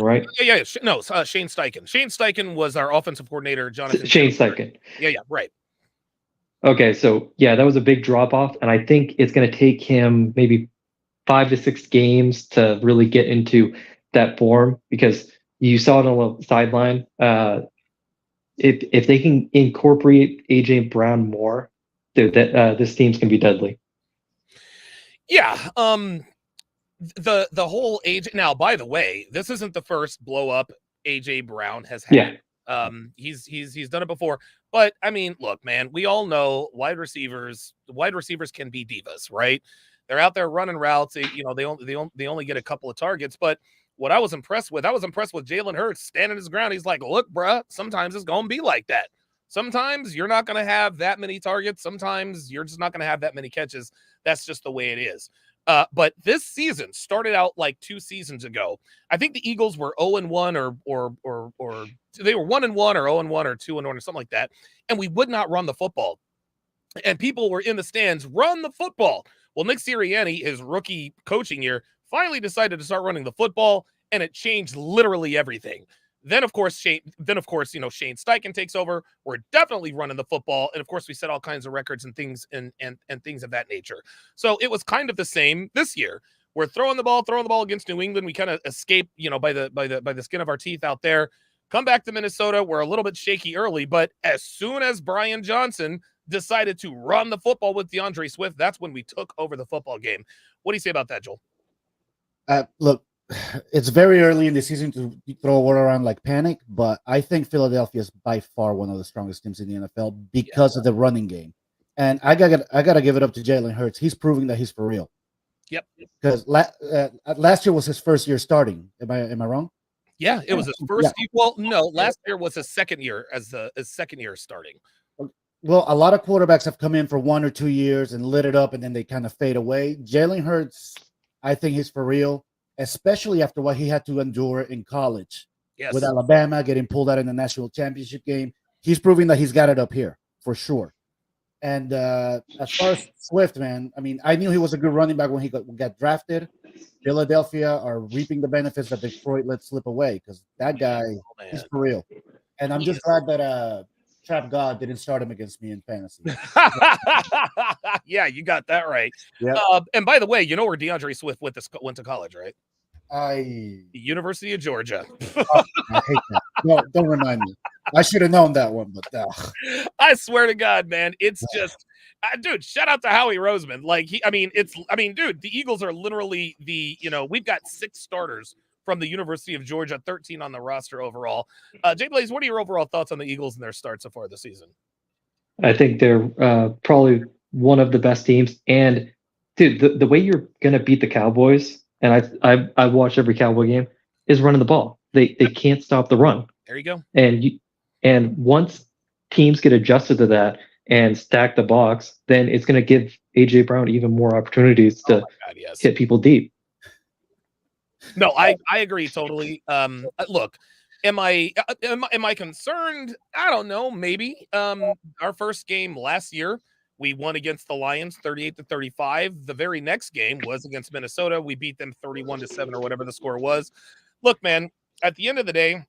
right? Yeah. No, Shane Steichen. Shane Steichen was our offensive coordinator. Jonathan Shane Steichen. Yeah, right. Okay, so yeah, that was a big drop off, and I think it's going to take him maybe 5 to 6 games to really get into that form, because you saw it on the sideline. If they can incorporate AJ Brown more, this team's going to be deadly. Yeah. The whole AJ. Now, by the way, this isn't the first blow up AJ Brown has had. Yeah. He's done it before. But I mean, look, man, we all know wide receivers can be divas, right? They're out there running routes. They only get a couple of targets. But what I was impressed with Jalen Hurts standing his ground. He's like, look, bruh, sometimes it's going to be like that. Sometimes you're not going to have that many targets. Sometimes you're just not going to have that many catches. That's just the way it is. But this season started out like 2 seasons ago. I think the Eagles were 0-1 or they were 1-1 or 0-1 or 2-1 or something like that. And we would not run the football. And people were in the stands, run the football. Well, Nick Sirianni, his rookie coaching year, finally decided to start running the football, and it changed literally everything. Then, of course, Shane Steichen takes over. We're definitely running the football. And of course, we set all kinds of records and things and things of that nature. So it was kind of the same this year. We're throwing the ball against New England. We kind of escape, by the skin of our teeth out there. Come back to Minnesota. We're a little bit shaky early, but as soon as Brian Johnson decided to run the football with DeAndre Swift, that's when we took over the football game. What do you say about that, Joel? Look, it's very early in the season to throw a word around like panic, but I think Philadelphia is by far one of the strongest teams in the NFL because of the running game. And I gotta give it up to Jalen Hurts. He's proving that he's for real. Yep. Because last year was his first year starting. Am I wrong? Yeah, it was his first. Yeah. Well, no, last year was his second year as second year starting. Well, a lot of quarterbacks have come in for 1 or 2 years and lit it up, and then they kind of fade away. Jalen Hurts, I think he's for real, especially after what he had to endure in college. Yes. With Alabama getting pulled out in the national championship game. He's proving that he's got it up here for sure. And as far as Swift, man, I mean, I knew he was a good running back when he got drafted. Philadelphia are reaping the benefits that Detroit let slip away because that guy is for real. And I'm just glad that Trap God didn't start him against me in fantasy. Yeah, you got that right. Yeah. And by the way, you know where DeAndre Swift went to college, right? University of Georgia. I hate that. No, don't remind me. I should have known that one, but I swear to God, man, it's just Dude, shout out to Howie Roseman. Like dude, the Eagles are literally we've got 6 starters from the University of Georgia, 13 on the roster overall. Jay Blaze, what are your overall thoughts on the Eagles and their start so far this season? I think they're probably one of the best teams. And dude, the way you're gonna beat the Cowboys, and I watch every Cowboy game, is running the ball. They can't stop the run. There you go. And once teams get adjusted to that and stack the box, then it's gonna give AJ Brown even more opportunities to hit people deep. No, I agree totally. Look, am I concerned? I don't know. Maybe. Our first game last year, we won against the Lions 38-35. The very next game was against Minnesota. We beat them 31-7 or whatever the score was. Look, man, at the end of the day,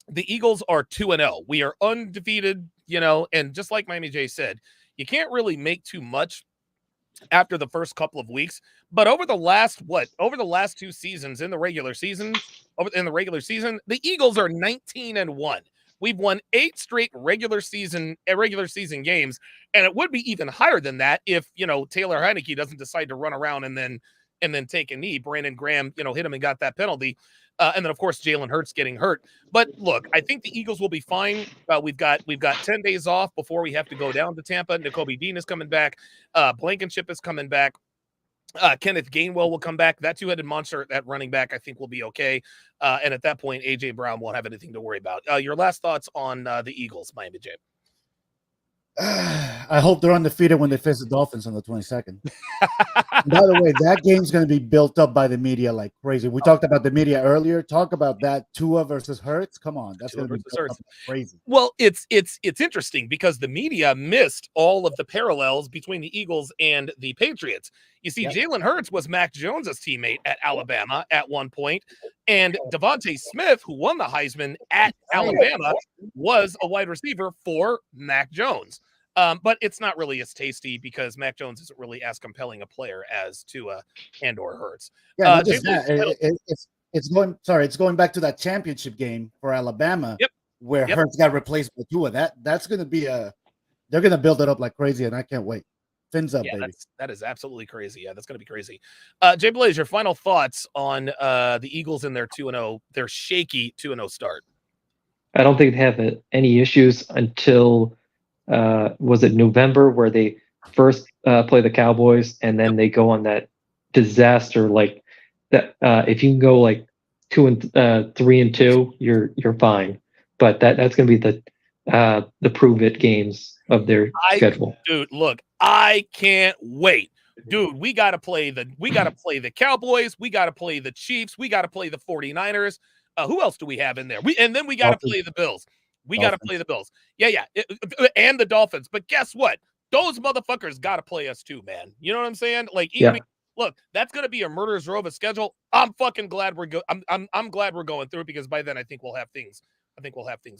the Eagles are 2-0. We are undefeated, and just like Miami J said, you can't really make too much after the first couple of weeks. But over the last 2 seasons in the regular season, the Eagles are 19-1. We've won 8 straight regular season games, and it would be even higher than that if Taylor Heineke doesn't decide to run around and then take a knee. Brandon Graham, hit him and got that penalty. And then, of course, Jalen Hurts getting hurt. But look, I think the Eagles will be fine. We've got 10 days off before we have to go down to Tampa. Nakobe Dean is coming back. Blankenship is coming back. Kenneth Gainwell will come back. That two-headed monster at running back, I think, will be okay. And at that point, A.J. Brown won't have anything to worry about. Your last thoughts on the Eagles, Miami J? I hope they're undefeated when they face the Dolphins on the 22nd. By the way, that game's going to be built up by the media like crazy. We talked about the media earlier. Talk about that Tua versus Hurts. Come on, that's going to be built up like crazy. Well, it's interesting because the media missed all of the parallels between the Eagles and the Patriots. You see, Jalen Hurts was Mac Jones's teammate at Alabama at one point, and Devontae Smith, who won the Heisman at Alabama, was a wide receiver for Mac Jones. But it's not really as tasty because Mac Jones isn't really as compelling a player as Tua and/or Hurts. Yeah, not just that. It's going back to that championship game for Alabama, where Hurts got replaced by Tua. That's going to be they're going to build it up like crazy, and I can't wait. Fins up, baby. That is absolutely crazy. Yeah, that's going to be crazy. Jay Blaze, your final thoughts on the Eagles and their 2-0, their shaky 2-0 start? I don't think they have any issues until was it November where they first play the Cowboys and then they go on that disaster like that. If you can go like 3-2, you're fine. But that's going to be the prove it games of their schedule. Dude, look, I can't wait. Dude, we got to play the Cowboys, we got to play the Chiefs, we got to play the 49ers. Who else do we have in there? And then we got to play the Bills. We got to play the Bills. Yeah. And the Dolphins. But guess what? Those motherfuckers got to play us too, man. You know what I'm saying? Like, look, that's going to be a murderer's row of a schedule. I'm fucking glad I'm glad we're going through it because by then I think we'll have things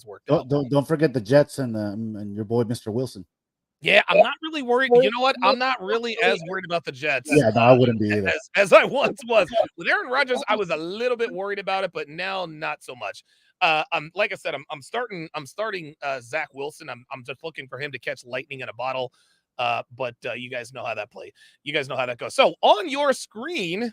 worked out. Don't forget the Jets and your boy Mr. Wilson. Yeah, I'm not really worried. You know what? I'm not really as worried about the Jets. Yeah, no, I wouldn't be either. As I once was. With Aaron Rodgers, I was a little bit worried about it, but now not so much. Like I said, I'm starting Zach Wilson. I'm just looking for him to catch lightning in a bottle. But you guys know how that plays. You guys know how that goes. So on your screen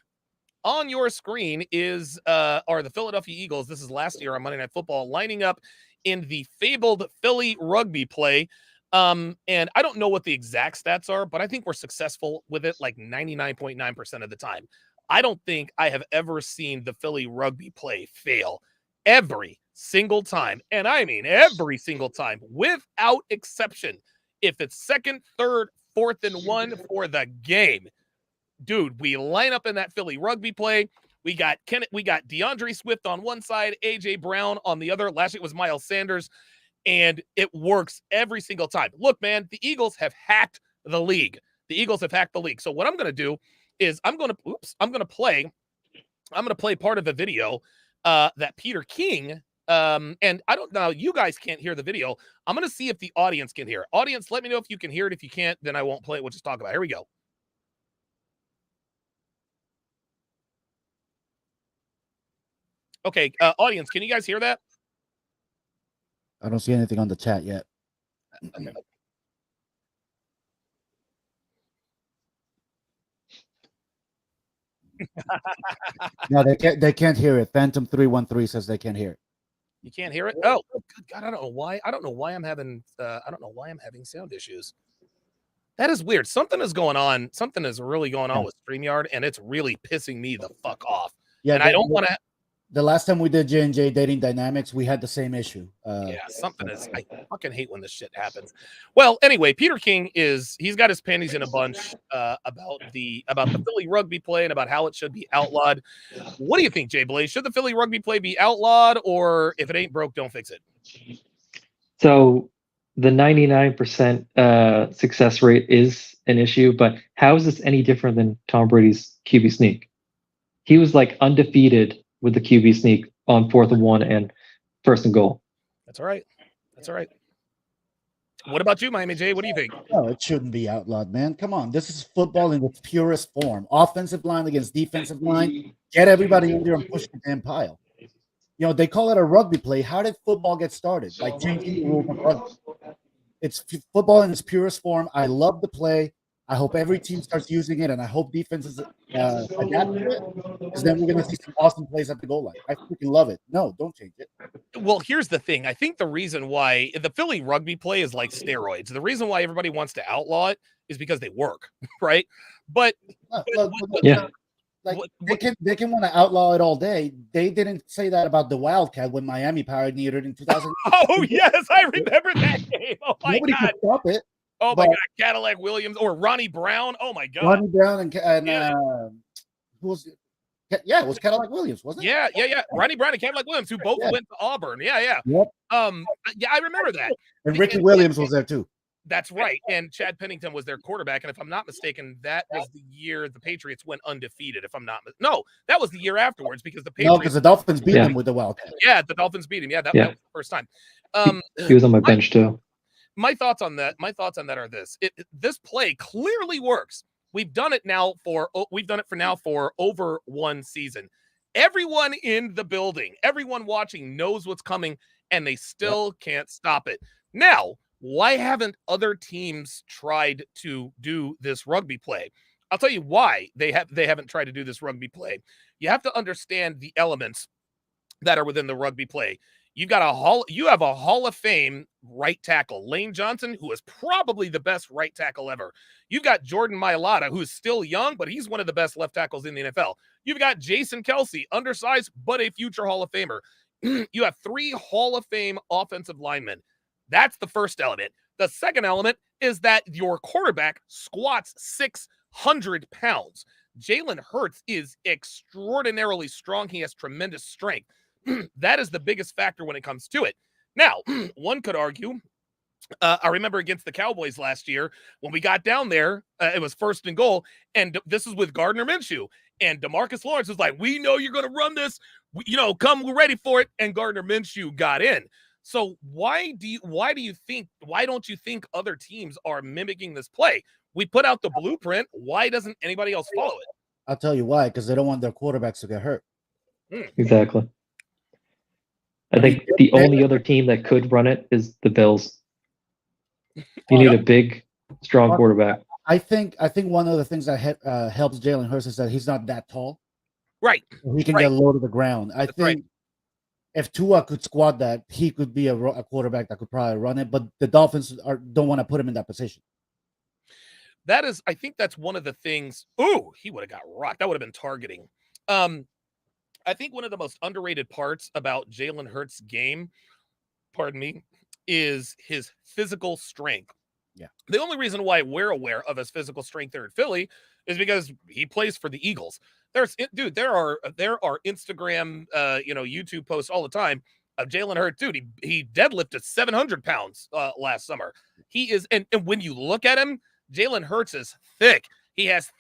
is are the Philadelphia Eagles. This is last year on Monday Night Football, lining up in the fabled Philly rugby play. And I don't know what the exact stats are, but I think we're successful with it like 99.9% of the time. I don't think I have ever seen the Philly rugby play fail every single time. And I mean every single time without exception. If it's second, third, 4th and 1 for the game, dude, we line up in that Philly rugby play. We got DeAndre Swift on one side, AJ Brown on the other. Last year it was Miles Sanders. And it works every single time. Look, man, the Eagles have hacked the league. So what I'm going to do is I'm going to play part of the video that Peter King, and I don't know, you guys can't hear the video. I'm going to see if the audience can hear it. Audience, let me know if you can hear it. If you can't, then I won't play it. We'll just talk about it. Here we go. Okay, audience, can you guys hear that? I don't see anything on the chat yet. Okay. No, they can't. They can't hear it. Phantom 313 says they can't hear it. You can't hear it. Oh, good God! I don't know why. I don't know why I'm having. I don't know why I'm having sound issues. That is weird. Something is going on. Something is really going on with StreamYard, and it's really pissing me the fuck off. Yeah, and I don't want to. The last time we did J&J Dating Dynamics, we had the same issue. Yeah, something is. I fucking hate when this shit happens. Well, anyway, Peter King he's got his panties in a bunch about the Philly rugby play and about how it should be outlawed. What do you think, Jay Blaze? Should the Philly rugby play be outlawed, or if it ain't broke, don't fix it? So the 99% success rate is an issue, but how is this any different than Tom Brady's QB sneak? He was like undefeated with the QB sneak on 4th and 1 and 1st and goal. That's all right. That's all right. What about you, Miami J? What do you think? No, it shouldn't be outlawed, man. Come on. This is football in its purest form. Offensive line against defensive line. Get everybody in there and push the damn pile. You know, they call it a rugby play. How did football get started? By changing the rules of rugby. It's football in its purest form. I love the play. I hope every team starts using it, and I hope defenses adapt to it, because then we're going to see some awesome plays at the goal line. I freaking love it. No, don't change it. Well, here's the thing. I think the reason why the Philly rugby play is like steroids. The reason why everybody wants to outlaw it is because they work, right? But yeah. Like they can want to outlaw it all day. They didn't say that about the Wildcat when Miami pioneered it in 2000. Oh yes, I remember that game. Oh my Nobody God, could stop it. Oh my God, Cadillac Williams or Ronnie Brown. Oh my God, Ronnie Brown and who was it? Yeah, it was Cadillac Williams, wasn't it? Yeah. Ronnie Brown and Cadillac Williams, who both went to Auburn. Yeah. Yep. Yeah, I remember that. And Ricky Williams was there too. That's right. And Chad Pennington was their quarterback. And if I'm not mistaken, that was the year the Patriots went undefeated. No, that was the year afterwards because the Patriots. No, because the Dolphins beat them with the Wildcat. Yeah, the Dolphins beat him. Yeah, that was the first time. He was on my bench too. My thoughts on that are this: this play clearly works. We've done it for over one season. Everyone in the building, everyone watching knows what's coming, and they still can't stop it. Now, why haven't other teams tried to do this rugby play? I'll tell you why they haven't tried to do this rugby play. You have to understand the elements that are within the rugby play. You have a Hall of Fame right tackle, Lane Johnson, who is probably the best right tackle ever. You've got Jordan Mailata, who's still young, but he's one of the best left tackles in the NFL. You've got Jason Kelsey, undersized, but a future Hall of Famer. You have 3 Hall of Fame offensive linemen. That's the first element. The second element is that your quarterback squats 600 pounds. Jalen Hurts is extraordinarily strong. He has tremendous strength. That is the biggest factor when it comes to it. Now, one could argue, I remember against the Cowboys last year, when we got down there, it was 1st and goal, and this is with Gardner Minshew. And DeMarcus Lawrence was like, we know you're going to run this. Come, we're ready for it. And Gardner Minshew got in. So why don't you think other teams are mimicking this play? We put out the blueprint. Why doesn't anybody else follow it? I'll tell you why, because they don't want their quarterbacks to get hurt. Exactly. I think the only other team that could run it is the Bills. You need a big, strong quarterback. I think one of the things that helps Jalen Hurts is that he's not that tall. Right. He can get low to the ground. I think if Tua could squat that, he could be a quarterback that could probably run it. But the Dolphins don't want to put him in that position. I think that's one of the things. Ooh, he would have got rocked. That would have been targeting. I think one of the most underrated parts about Jalen Hurts' game, is his physical strength. Yeah. The only reason why we're aware of his physical strength there in Philly is because he plays for the Eagles. There are Instagram, YouTube posts all the time of Jalen Hurts. Dude, he deadlifted 700 pounds last summer. He is, and when you look at him, Jalen Hurts is thick. He has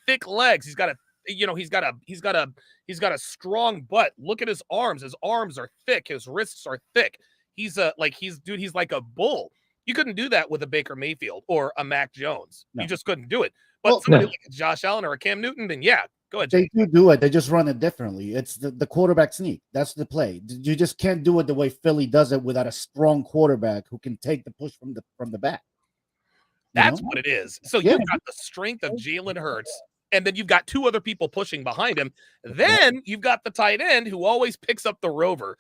thick legs. He's got a strong butt. Look at his arms. His arms are thick. His wrists are thick. He's like a bull. You couldn't do that with a Baker Mayfield or a Mac Jones. No. You just couldn't do it. But somebody like Josh Allen or a Cam Newton, then yeah, go ahead. They do it. They just run it differently. It's the quarterback sneak. That's the play. You just can't do it the way Philly does it without a strong quarterback who can take the push from the back. That's what it is. So you've got the strength of Jalen Hurts, and then you've got 2 other people pushing behind him. Then you've got the tight end who always picks up the rover.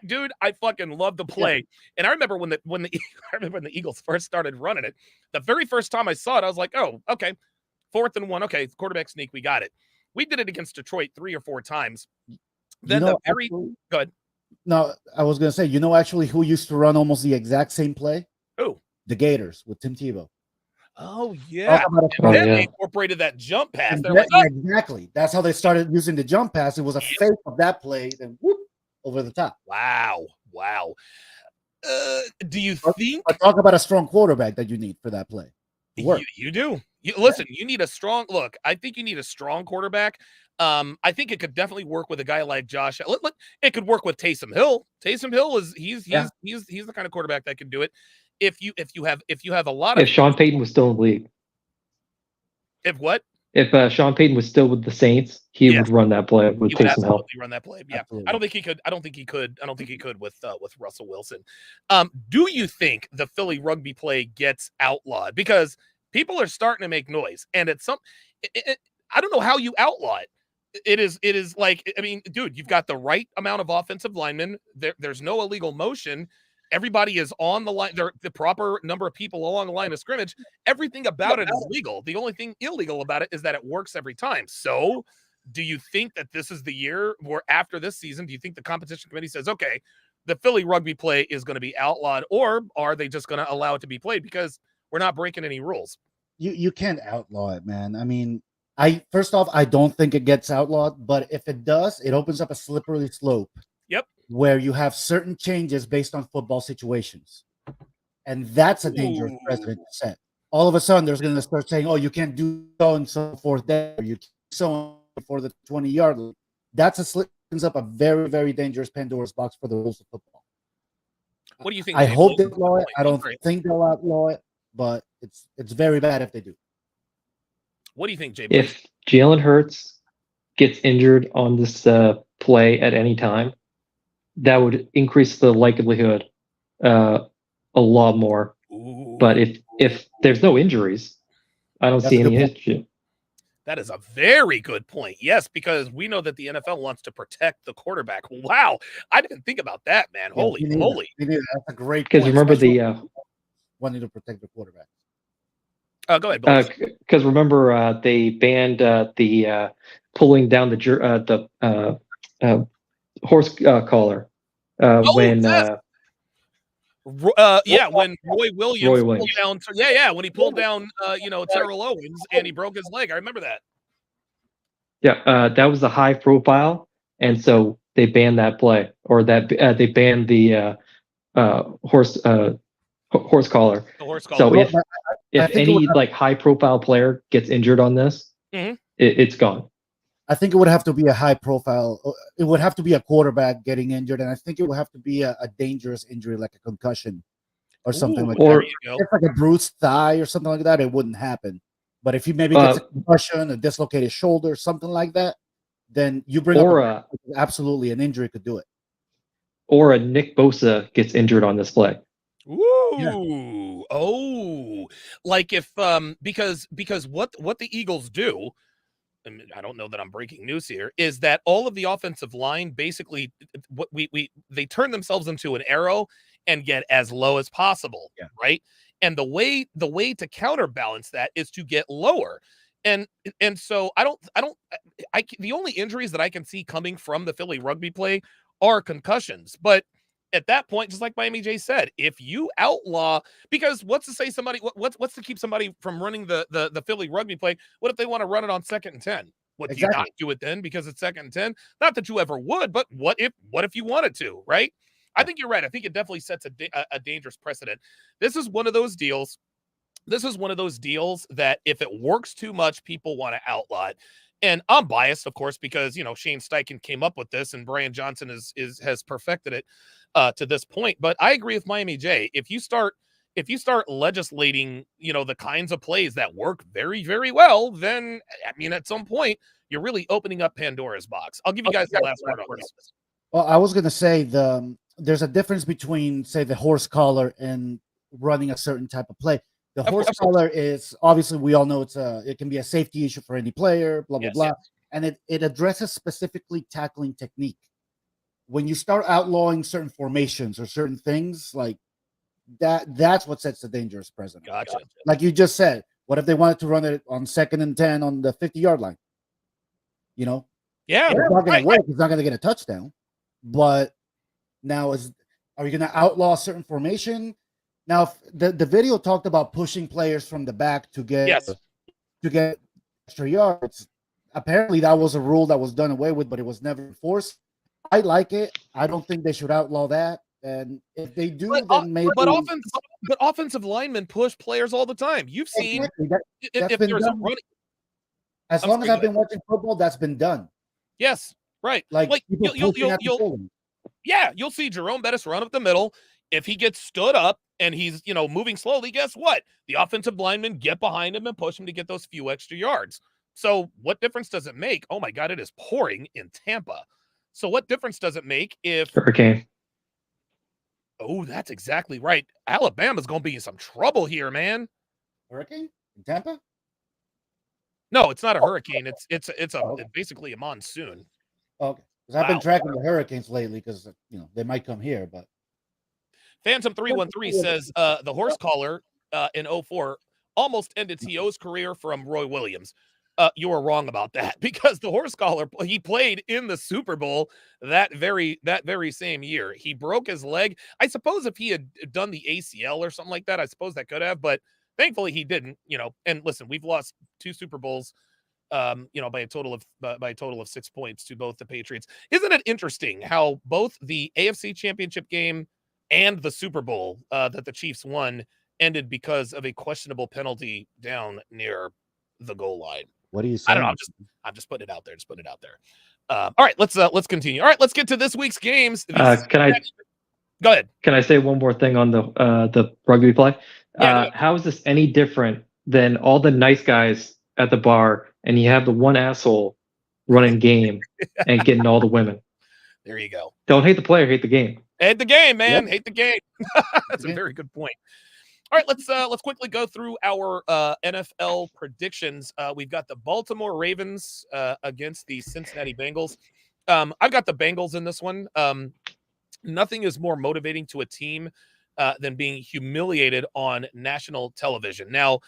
Dude, I fucking love the play. And I remember when the I remember when the Eagles first started running it. The very first time I saw it, I was like, "Oh, okay, 4th and 1. Okay, quarterback sneak, we got it." We did it against Detroit 3 or 4 times. Then go ahead. No, I was gonna say, actually who used to run almost the exact same play? Who? The Gators with Tim Tebow. Oh yeah. And then they incorporated that jump pass. They're like, exactly. That's how they started using the jump pass. It was a fake of that play, then whoop, over the top. Wow. Do you think? Talk about a strong quarterback that you need for that play. You do. Listen, you need a strong look. I think you need a strong quarterback. I think it could definitely work with a guy like Josh. It could work with Taysom Hill. Taysom Hill is he's the kind of quarterback that can do it. If you have a lot of if Sean Payton was still in the league. If what? If Sean Payton was still with the Saints, he would run that play with Taysom Hill. Run that play. Yeah. Absolutely. I don't think he could with Russell Wilson. Do you think the Philly rugby play gets outlawed? Because people are starting to make noise, and it's I don't know how you outlaw it. It is like, I mean, dude, you've got the right amount of offensive linemen. There's no illegal motion. Everybody is on the line. They're the proper number of people along the line of scrimmage. Everything about it is legal. The only thing illegal about it is that it works every time. So do you think that this is the year where after this season, do you think the competition committee says, okay, the Philly rugby play is going to be outlawed, or are they just going to allow it to be played because we're not breaking any rules? You can't outlaw it, man. I mean, first off, I don't think it gets outlawed, but if it does, it opens up a slippery slope. Yep. Where you have certain changes based on football situations. And that's a dangerous precedent to set. All of a sudden, there's going to start saying, oh, you can't do so and so forth there. You can't so for the 20-yard line. That's opens up a very, very dangerous Pandora's box for the rules of football. What do you think? I hope they outlaw it. I don't think they'll outlaw it, but it's very bad if they do. What do you think, Jay? If Jalen Hurts gets injured on this play at any time, that would increase the likelihood a lot more. Ooh. But if there's no injuries, I don't see any issue. That is a very good point. Yes, because we know that the NFL wants to protect the quarterback. Wow. I didn't think about that, man. Holy moly. That's a great point. Because remember the wanting to protect the quarterback. Go ahead. Because remember they banned the pulling down the horse collar when when Roy Williams pulled down when he pulled down Terrell Owens and he broke his leg. I remember that. Yeah, that was a high profile, and so they banned that play, or that they banned the horse collar. The horse collar. So if any like high profile player gets injured on this, it's gone. I think it would have to be a high profile. It would have to be a quarterback getting injured, and I think it would have to be a dangerous injury, like a concussion or something like that. If like a bruised thigh or something like that, it wouldn't happen. But if he maybe gets a concussion, a dislocated shoulder, something like that, then you bring up absolutely an injury could do it. Or a Nick Bosa gets injured on this play. Ooh, yeah. Oh, like if because what the Eagles do. I don't know that I'm breaking news here, is that all of the offensive line basically they turn themselves into an arrow and get as low as possible, right? And the way to counterbalance that is to get lower. And so the only injuries that I can see coming from the Philly rugby play are concussions. But at that point, just like Miami J said, if you outlaw, because what's to say somebody, what's to keep somebody from running the Philly rugby play? What if they want to run it on 2nd and 10? What do you not do it then because it's 2nd and 10? Not that you ever would, but what if you wanted to, right? I think you're right. I think it definitely sets a dangerous precedent. This is one of those deals. That if it works too much, people want to outlaw it. And I'm biased, of course, because Shane Steichen came up with this, and Brian Johnson has perfected it to this point. But I agree with Miami J. If you start legislating, the kinds of plays that work very, very well, then I mean, at some point, you're really opening up Pandora's box. I'll give you guys the last word on this. Well, I was going to say there's a difference between, say, the horse collar and running a certain type of play. The horse collar is obviously, we all know it can be a safety issue for any player, blah, blah, blah. Yes. And it addresses specifically tackling technique. When you start outlawing certain formations or certain things like that's what sets the dangerous precedent. Gotcha. Like you just said, what if they wanted to run it on 2nd and 10 on the 50-yard line? You know? Yeah. It's not going to work. It's not going to get a touchdown. But now are you going to outlaw a certain formation? Now, the video talked about pushing players from the back to get extra yards. Apparently, that was a rule that was done away with, but it was never enforced. I like it. I don't think they should outlaw that. And if they do, then maybe. But offensive linemen push players all the time. You've seen if there's a running. As long as I've been watching football, that's been done. Yes, right. Like you'll see Jerome Bettis run up the middle. If he gets stood up and he's moving slowly, guess what? The offensive linemen get behind him and push him to get those few extra yards. So what difference does it make? Oh my God, it is pouring in Tampa. So what difference does it make if hurricane? Oh, that's exactly right. Alabama's going to be in some trouble here, man. Hurricane in Tampa? No, it's not a hurricane. It's basically a monsoon. Okay, because I've been tracking the hurricanes lately because they might come here. But Phantom 313 says the horse collar in 04 almost ended T.O.'s career from Roy Williams. You were wrong about that because the horse collar, he played in the Super Bowl that very same year. He broke his leg. I suppose if he had done the ACL or something like that, I suppose that could have, but thankfully he didn't, and listen, we've lost 2 Super Bowls, by a total of 6 points to both the Patriots. Isn't it interesting how both the AFC Championship game and the Super Bowl that the Chiefs won ended because of a questionable penalty down near the goal line? What are you saying? I don't know. I'm just putting it out there. All right, let's continue. All right, let's get to this week's games. Can I go ahead? Can I say one more thing on the rugby play? Yeah, how is this any different than all the nice guys at the bar, and you have the one asshole running game and getting all the women? There you go. Don't hate the player, hate the game. Hate the game, man. Yep. Hate the game. That's a very good point. All right, let's quickly go through our NFL predictions. We've got the Baltimore Ravens against the Cincinnati Bengals. I've got the Bengals in this one. Nothing is more motivating to a team than being humiliated on national television. Now,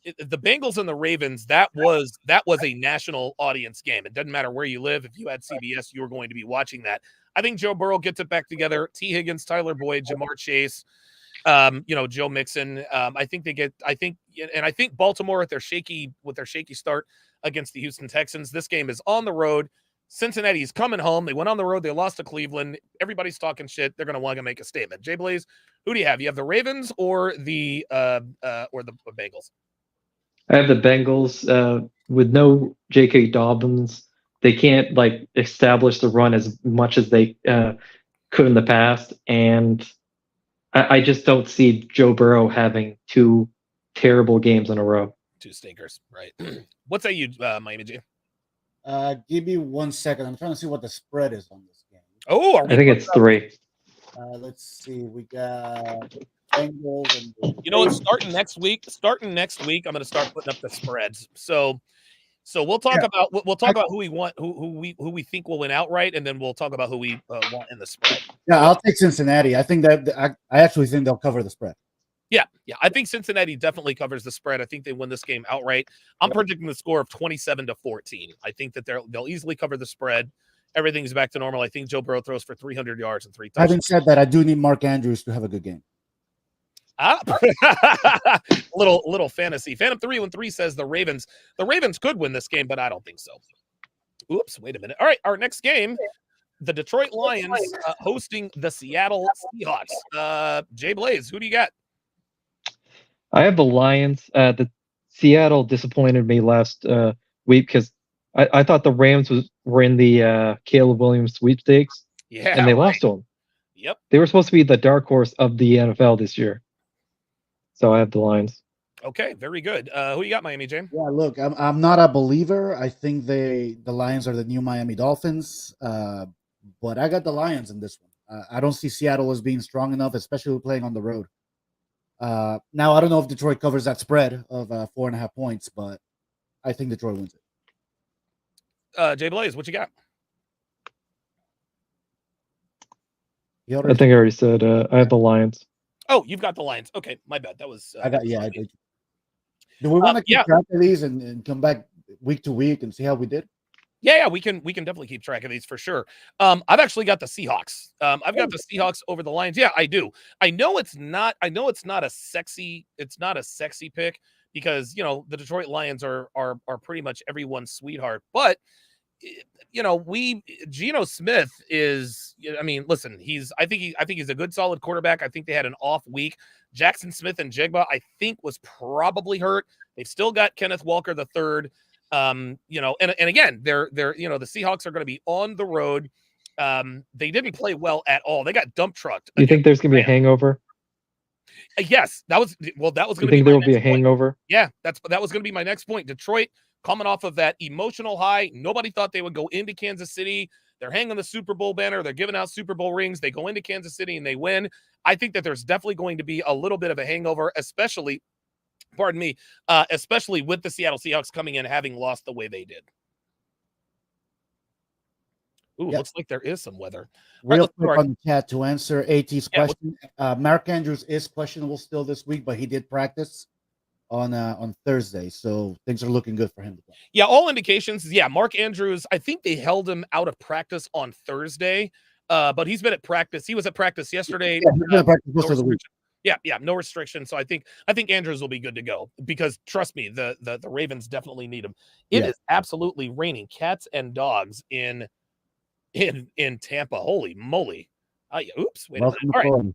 the Bengals and the Ravens, that was a national audience game. It doesn't matter where you live. If you had CBS, you were going to be watching that. I think Joe Burrow gets it back together. T. Higgins, Tyler Boyd, Jamar Chase. Joe Mixon. I think Baltimore with their shaky start against the Houston Texans. This game is on the road. Cincinnati's coming home. They went on the road. They lost to Cleveland. Everybody's talking shit. They're going to want to make a statement. Jay Blaze, who do you have? You have the Ravens or the Bengals? I have the Bengals with no J.K. Dobbins. They can't establish the run as much as they could in the past, and I just don't see Joe Burrow having 2 terrible games in a row. 2 stinkers, right? What say you, Miami G? Give me 1 second. I'm trying to see what the spread is on this game. Oh, I think it's 3. Let's see. We got Bengals and it's starting next week. I'm going to start putting up the spreads. So we'll talk about who we want, who we think will win outright, and then we'll talk about who we want in the spread. Yeah, I'll take Cincinnati. I think that I actually think they'll cover the spread. Yeah. I think Cincinnati definitely covers the spread. I think they win this game outright. I'm predicting the score of 27-14. I think that they'll easily cover the spread. Everything's back to normal. I think Joe Burrow throws for 300 yards and 3 touchdowns. Having said that, I do need Mark Andrews to have a good game. little fantasy. Phantom 313 says the Ravens could win this game, but I don't think so. Oops, wait a minute. All right, our next game, the Detroit Lions hosting the Seattle Seahawks. Jay Blaze, who do you got? I have the Lions. The Seattle disappointed me last week because I thought the Rams were in the Caleb Williams sweepstakes, and they lost to them. Yep, they were supposed to be the dark horse of the NFL this year. So I have the Lions. Okay, very good. Who you got, Miami, James? Yeah, look, I'm not a believer. I think the Lions are the new Miami Dolphins, but I got the Lions in this one. I don't see Seattle as being strong enough, especially playing on the road. Now I don't know if Detroit covers that spread of 4.5 points, but I think Detroit wins it. Jay Blaze, what you got? I think I already said I have the Lions. Oh, you've got the Lions. Okay, my bad. That was I got I did. Do we want to keep track of these and come back week to week and see how we did? Yeah, we can definitely keep track of these for sure. I've actually got the Seahawks. I've got the Seahawks over the Lions. Yeah, I do. I know it's not a sexy pick because the Detroit Lions are pretty much everyone's sweetheart. But Geno Smith is, I mean, listen, I think he's a good solid quarterback. I think they had an off week. Jackson Smith and Jigba, I think, was probably hurt. They've still got Kenneth Walker the third. And again, they're the Seahawks are going to be on the road. They didn't play well at all. They got dump trucked. You think there's going to be a hangover? Yes, that was going to be. You think there will be a hangover? Yeah, that was going to be my next point. Detroit coming off of that emotional high. Nobody thought they would go into Kansas City. They're hanging the Super Bowl banner. They're giving out Super Bowl rings. They go into Kansas City and they win. I think that there's definitely going to be a little bit of a hangover, especially with the Seattle Seahawks coming in having lost the way they did. Ooh, looks like there is some weather. Real quick on the chat to answer AT's question. Mark Andrews is questionable still this week, but he did practice on Thursday, so things are looking good for him to play. Yeah, all indications. Yeah, Mark Andrews, I think they held him out of practice on Thursday, but he's been at practice. He was at practice yesterday. Yeah, he's been at practice most of the week. Yeah, no restriction. So I think Andrews will be good to go because trust me, the Ravens definitely need him. It is absolutely raining cats and dogs in Tampa. Holy moly! Oops, wait a minute.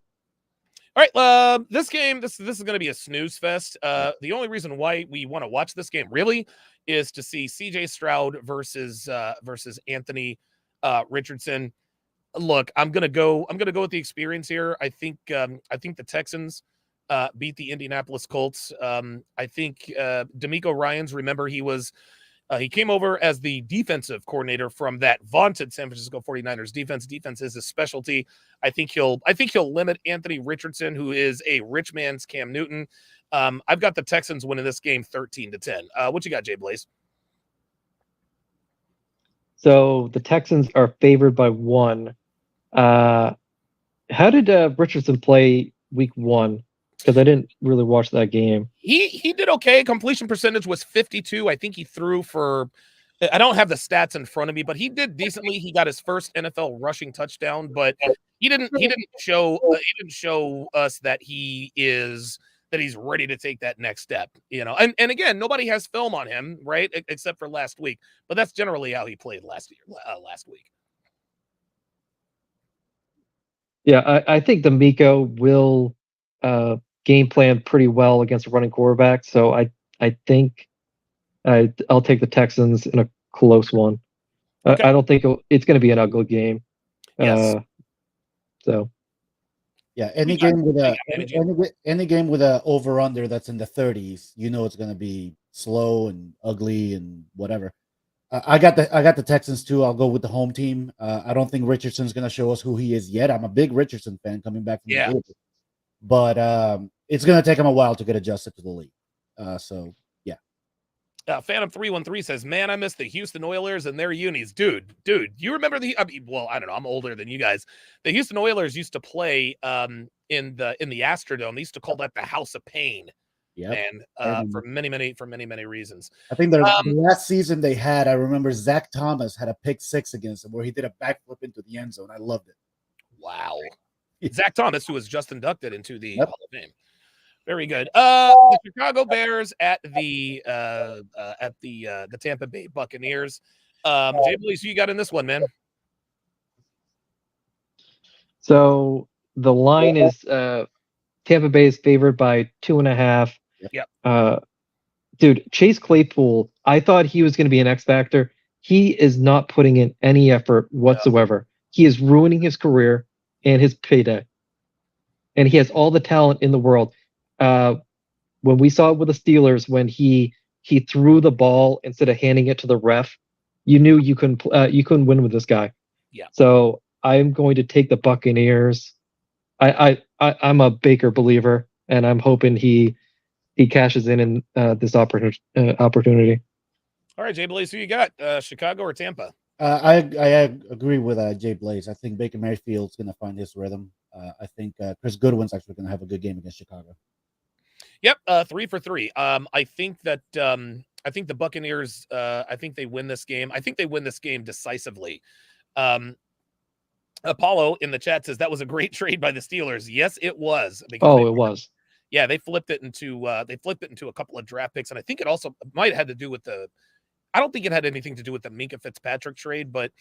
All right, this game, this is going to be a snooze fest. The only reason why we want to watch this game really is to see CJ Stroud versus Anthony Richardson. Look, I'm gonna go with the experience here. I think the Texans beat the Indianapolis Colts. I think D'Amico Ryans. Remember, he came over as the defensive coordinator from that vaunted San Francisco 49ers defense. Defense is his specialty. I think he'll limit Anthony Richardson, who is a rich man's Cam Newton. I've got the Texans winning this game 13-10. What you got, Jay Blaze? So the Texans are favored by 1. How did Richardson play week 1? Because I didn't really watch that game. He did okay. Completion percentage was 52. I think he threw for, I don't have the stats in front of me, but he did decently. He got his first NFL rushing touchdown, but he didn't show us that he's ready to take that next step, And again, nobody has film on him, right? Except for last week, but that's generally how he played last week. Yeah, I think D'Amico will game plan pretty well against a running quarterback. So I think I'll take the Texans in a close one. Okay. I don't think it's going to be an ugly game. Yes. Any game with a over under that's in the 30s, it's going to be slow and ugly and whatever. I got the Texans too. I'll go with the home team. I don't think Richardson's going to show us who he is yet. I'm a big Richardson fan coming back from the Bills. But it's going to take him a while to get adjusted to the league. Phantom 313 says, "Man, I miss the Houston Oilers and their unis, dude. You remember I don't know. I'm older than you guys. The Houston Oilers used to play in the Astrodome. They used to call that the House of Pain. Yeah, and for many reasons. I think the last season they had, I remember Zach Thomas had a pick 6 against him where he did a backflip into the end zone. I loved it. Wow. Zach Thomas, who was just inducted into the Hall of Fame. Very good. The Chicago Bears at the Tampa Bay Buccaneers. Jay Blaze, who you got in this one, man? So the line is Tampa Bay is favored by 2.5. Yep. Dude, Chase Claypool, I thought he was going to be an X factor. He is not putting in any effort whatsoever. No. He is ruining his career and his payday. And he has all the talent in the world. When we saw it with the Steelers, when he threw the ball instead of handing it to the ref, you knew you couldn't win with this guy. Yeah. So I'm going to take the Buccaneers. I'm a Baker believer, and I'm hoping he cashes in this opportunity. All right, Jay Blaze, who you got? Chicago or Tampa? I agree with Jay Blaze. I think Baker Mayfield's going to find his rhythm. I think Chris Goodwin's actually going to have a good game against Chicago. Yep, 3 for 3. I think that I think the Buccaneers. I think they win this game. I think they win this game decisively. Apollo in the chat says that was a great trade by the Steelers. Yes, it was. It was. Yeah, they flipped it into a couple of draft picks, and I think it also might have had to do with the. I don't think it had anything to do with the Minka Fitzpatrick trade, but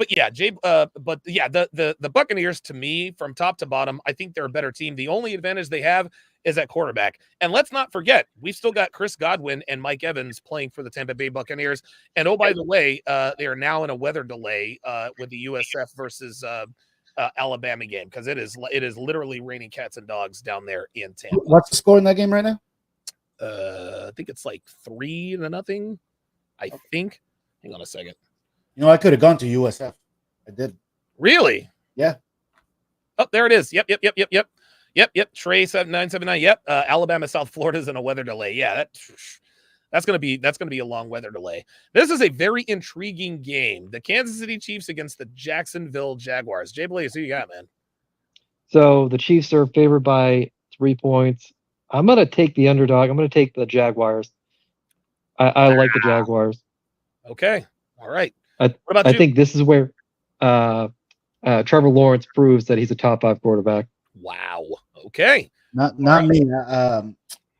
yeah, the Buccaneers, to me, from top to bottom, I think they're a better team. The only advantage they have is at quarterback. And let's not forget, we've still got Chris Godwin and Mike Evans playing for the Tampa Bay Buccaneers. And oh, by the way, they are now in a weather delay with the USF versus Alabama game, because it is literally raining cats and dogs down there in Tampa. What's the score in that game right now? I think it's like 3-0. I think. Hang on a second. I could have gone to USF. I did. Really? Yeah. Oh, there it is. Yep. Trey 7979. Yep. Alabama, South Florida is in a weather delay. Yeah, that's gonna be a long weather delay. This is a very intriguing game. The Kansas City Chiefs against the Jacksonville Jaguars. Jay Blaze, who you got, man? So the Chiefs are favored by 3 points. I'm gonna take the underdog. I'm gonna take the Jaguars. I like the Jaguars. Okay. All right. What about you? I think this is where Trevor Lawrence proves that he's a top 5 quarterback. Wow. Okay. Not me.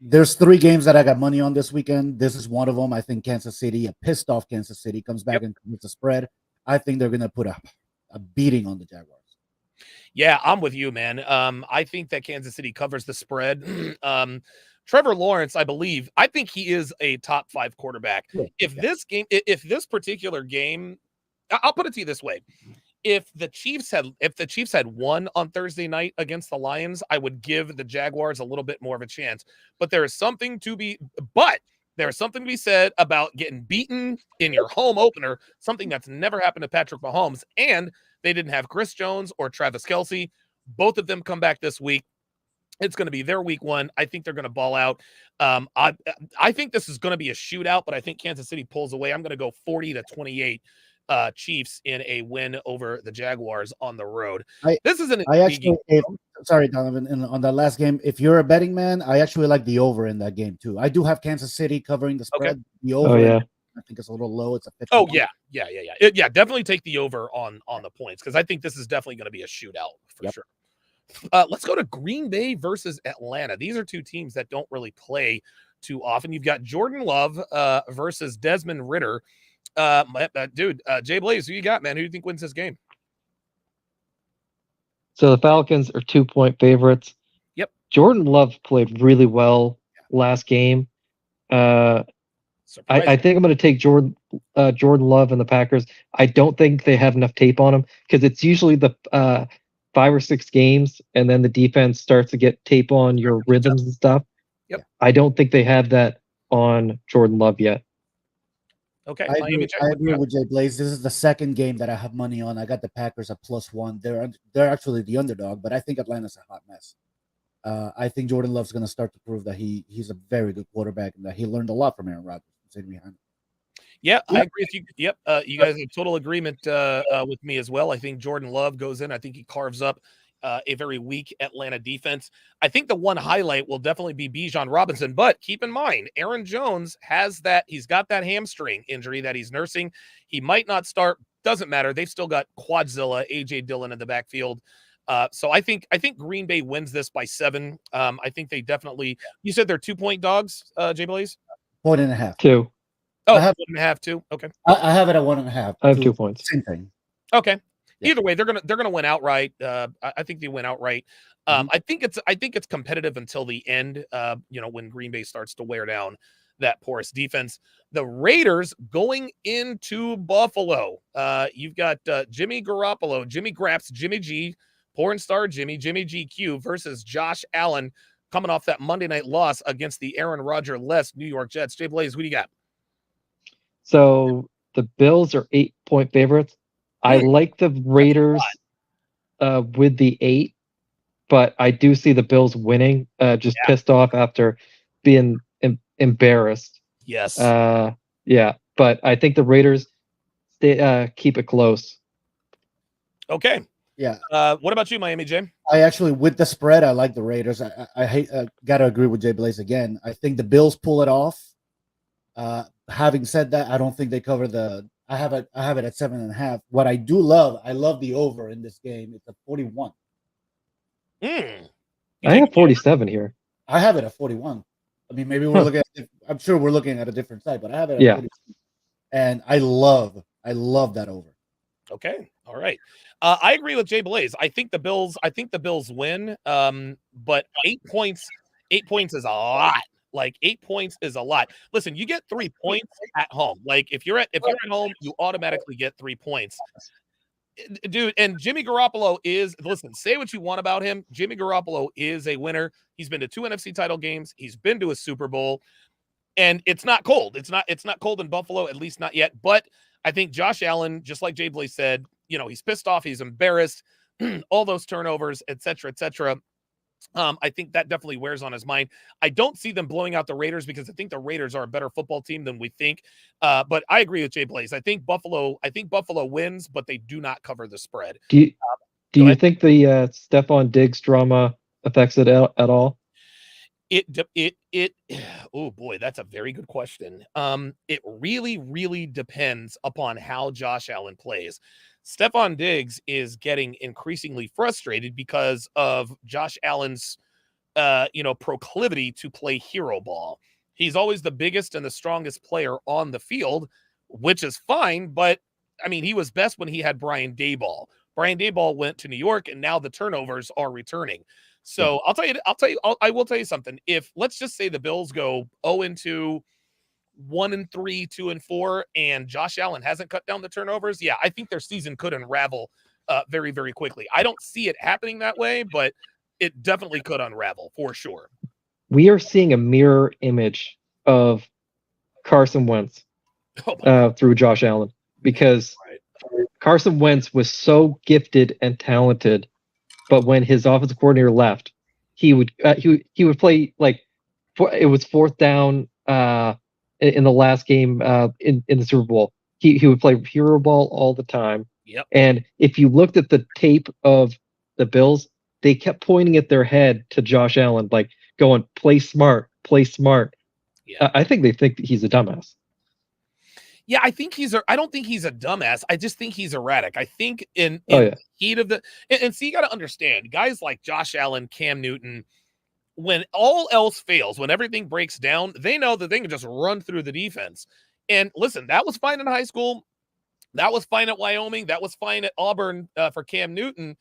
There's 3 games that I got money on this weekend. This is one of them. I think Kansas City, a pissed off Kansas City, comes back and commits a spread. I think they're going to put a beating on the Jaguars. Yeah, I'm with you, man. I think that Kansas City covers the spread. Trevor Lawrence, I think he is a top 5 quarterback. Yeah, if this particular game, I'll put it to you this way. If the Chiefs had won on Thursday night against the Lions, I would give the Jaguars a little bit more of a chance. But there's something to be said about getting beaten in your home opener, something that's never happened to Patrick Mahomes. And they didn't have Chris Jones or Travis Kelce. Both of them come back this week. It's going to be their week 1. I think they're going to ball out. I think this is going to be a shootout, but I think Kansas City pulls away. I'm going to go 40-28 Chiefs in a win over the Jaguars on the road. Sorry, Donovan, on that last game, if you're a betting man, I actually like the over in that game too. I do have Kansas City covering the spread. Okay. The over, I think it's a little low. It's a 50. Oh yeah. Definitely take the over on the points, because I think this is definitely going to be a shootout for sure. Let's go to Green Bay versus Atlanta. These are 2 teams that don't really play too often. You've got Jordan Love versus Desmond Ridder. Jay Blaze, who you got, man? Who do you think wins this game? So the Falcons are 2-point favorites. Yep. Jordan Love played really well last game. I think I'm going to take Jordan Love and the Packers. I don't think they have enough tape on him, because it's usually the 5 or 6 games, and then the defense starts to get tape on your rhythms and stuff. Yep. I don't think they have that on Jordan Love yet. Okay. I agree with Jay Blaze. This is the second game that I have money on. I got the Packers at +1. They're actually the underdog, but I think Atlanta's a hot mess. I think Jordan Love's going to start to prove that he's a very good quarterback and that he learned a lot from Aaron Rodgers sitting behind him. Yeah, I agree with you. Yep. You guys have total agreement with me as well. I think Jordan Love goes in. I think he carves up a very weak Atlanta defense. I think the one highlight will definitely be Bijan Robinson, but keep in mind, Aaron Jones he's got that hamstring injury that he's nursing. He might not start. Doesn't matter. They've still got Quadzilla, A.J. Dillon in the backfield. So I think Green Bay wins this by 7. I think they definitely. You said they're 2-point dogs, Jay Blaze? 1.5. 2. Oh, I have 1.5 too. Okay. I have it at 1.5. I have 2 points. Same thing. Okay. Yeah. Either way, they're gonna win outright. I think they win outright. I think it's competitive until the end. When Green Bay starts to wear down that porous defense. The Raiders going into Buffalo. You've got Jimmy Garoppolo, Jimmy Graps, Jimmy G, porn star Jimmy GQ versus Josh Allen, coming off that Monday night loss against the Aaron Rodgers-less New York Jets. Jay Blaze, who do you got? So the Bills are 8-point favorites. I like the Raiders with the 8, but I do see the Bills winning. Just pissed off after being embarrassed. Yes. Yeah, but I think the Raiders keep it close. Okay. Yeah. What about you, Miami Jay? I actually, with the spread, I like the Raiders. I hate. Gotta agree with Jay Blaze again. I think the Bills pull it off. Having said that, I don't think they cover the. I have it at 7.5. What I do love, I love the over in this game. It's a 41. I have 47 here. I have it at 41. I mean, maybe we're looking at, I'm sure we're looking at a different site, but I have it at 41. And I love that over. Okay. All right. I agree with Jay Blaze. I think the Bills win. But 8 points is a lot. Like 8 points is a lot. Listen, you get 3 points at home. Like if you're at home, you automatically get 3 points. Dude, and Jimmy Garoppolo is, listen, say what you want about him. Jimmy Garoppolo is a winner. He's been to 2 NFC title games. He's been to a Super Bowl. And it's not cold. It's not cold in Buffalo, at least not yet. But I think Josh Allen, just like Jay Blaze said, he's pissed off, he's embarrassed, all those turnovers, et cetera, et cetera. I think that definitely wears on his mind. I don't see them blowing out the Raiders because I think the Raiders are a better football team than we think. But I agree with Jay Blaze. I think Buffalo wins, but they do not cover the spread. Do you think the Stephon Diggs drama affects it at all? Oh boy, that's a very good question. It really, really depends upon how Josh Allen plays. Stephon Diggs is getting increasingly frustrated because of Josh Allen's, proclivity to play hero ball. He's always the biggest and the strongest player on the field, which is fine. But I mean, he was best when he had Brian Daboll. Brian Daboll went to New York, and now the turnovers are returning. So I will tell you something. If let's just say the Bills go 0-2, 1-3, 2-4, and Josh Allen hasn't cut down the turnovers, yeah, I think their season could unravel very, very quickly. I don't see it happening that way, but it definitely could unravel for sure. We are seeing a mirror image of Carson Wentz through Josh Allen, because Carson Wentz was so gifted and talented, but when his offensive coordinator left, he would play like it was 4th down in the last game in the Super Bowl. He would play hero ball all the time. Yep. And if you looked at the tape of the Bills, they kept pointing at their head to Josh Allen, like going, play smart, play smart. Yeah. I think they think that he's a dumbass. Yeah, I don't think he's a dumbass. I just think he's erratic. I think in the heat of the, and so you got to understand, guys like Josh Allen, Cam Newton, when all else fails, when everything breaks down, they know that they can just run through the defense. And listen, that was fine in high school. That was fine at Wyoming. That was fine at Auburn for Cam Newton.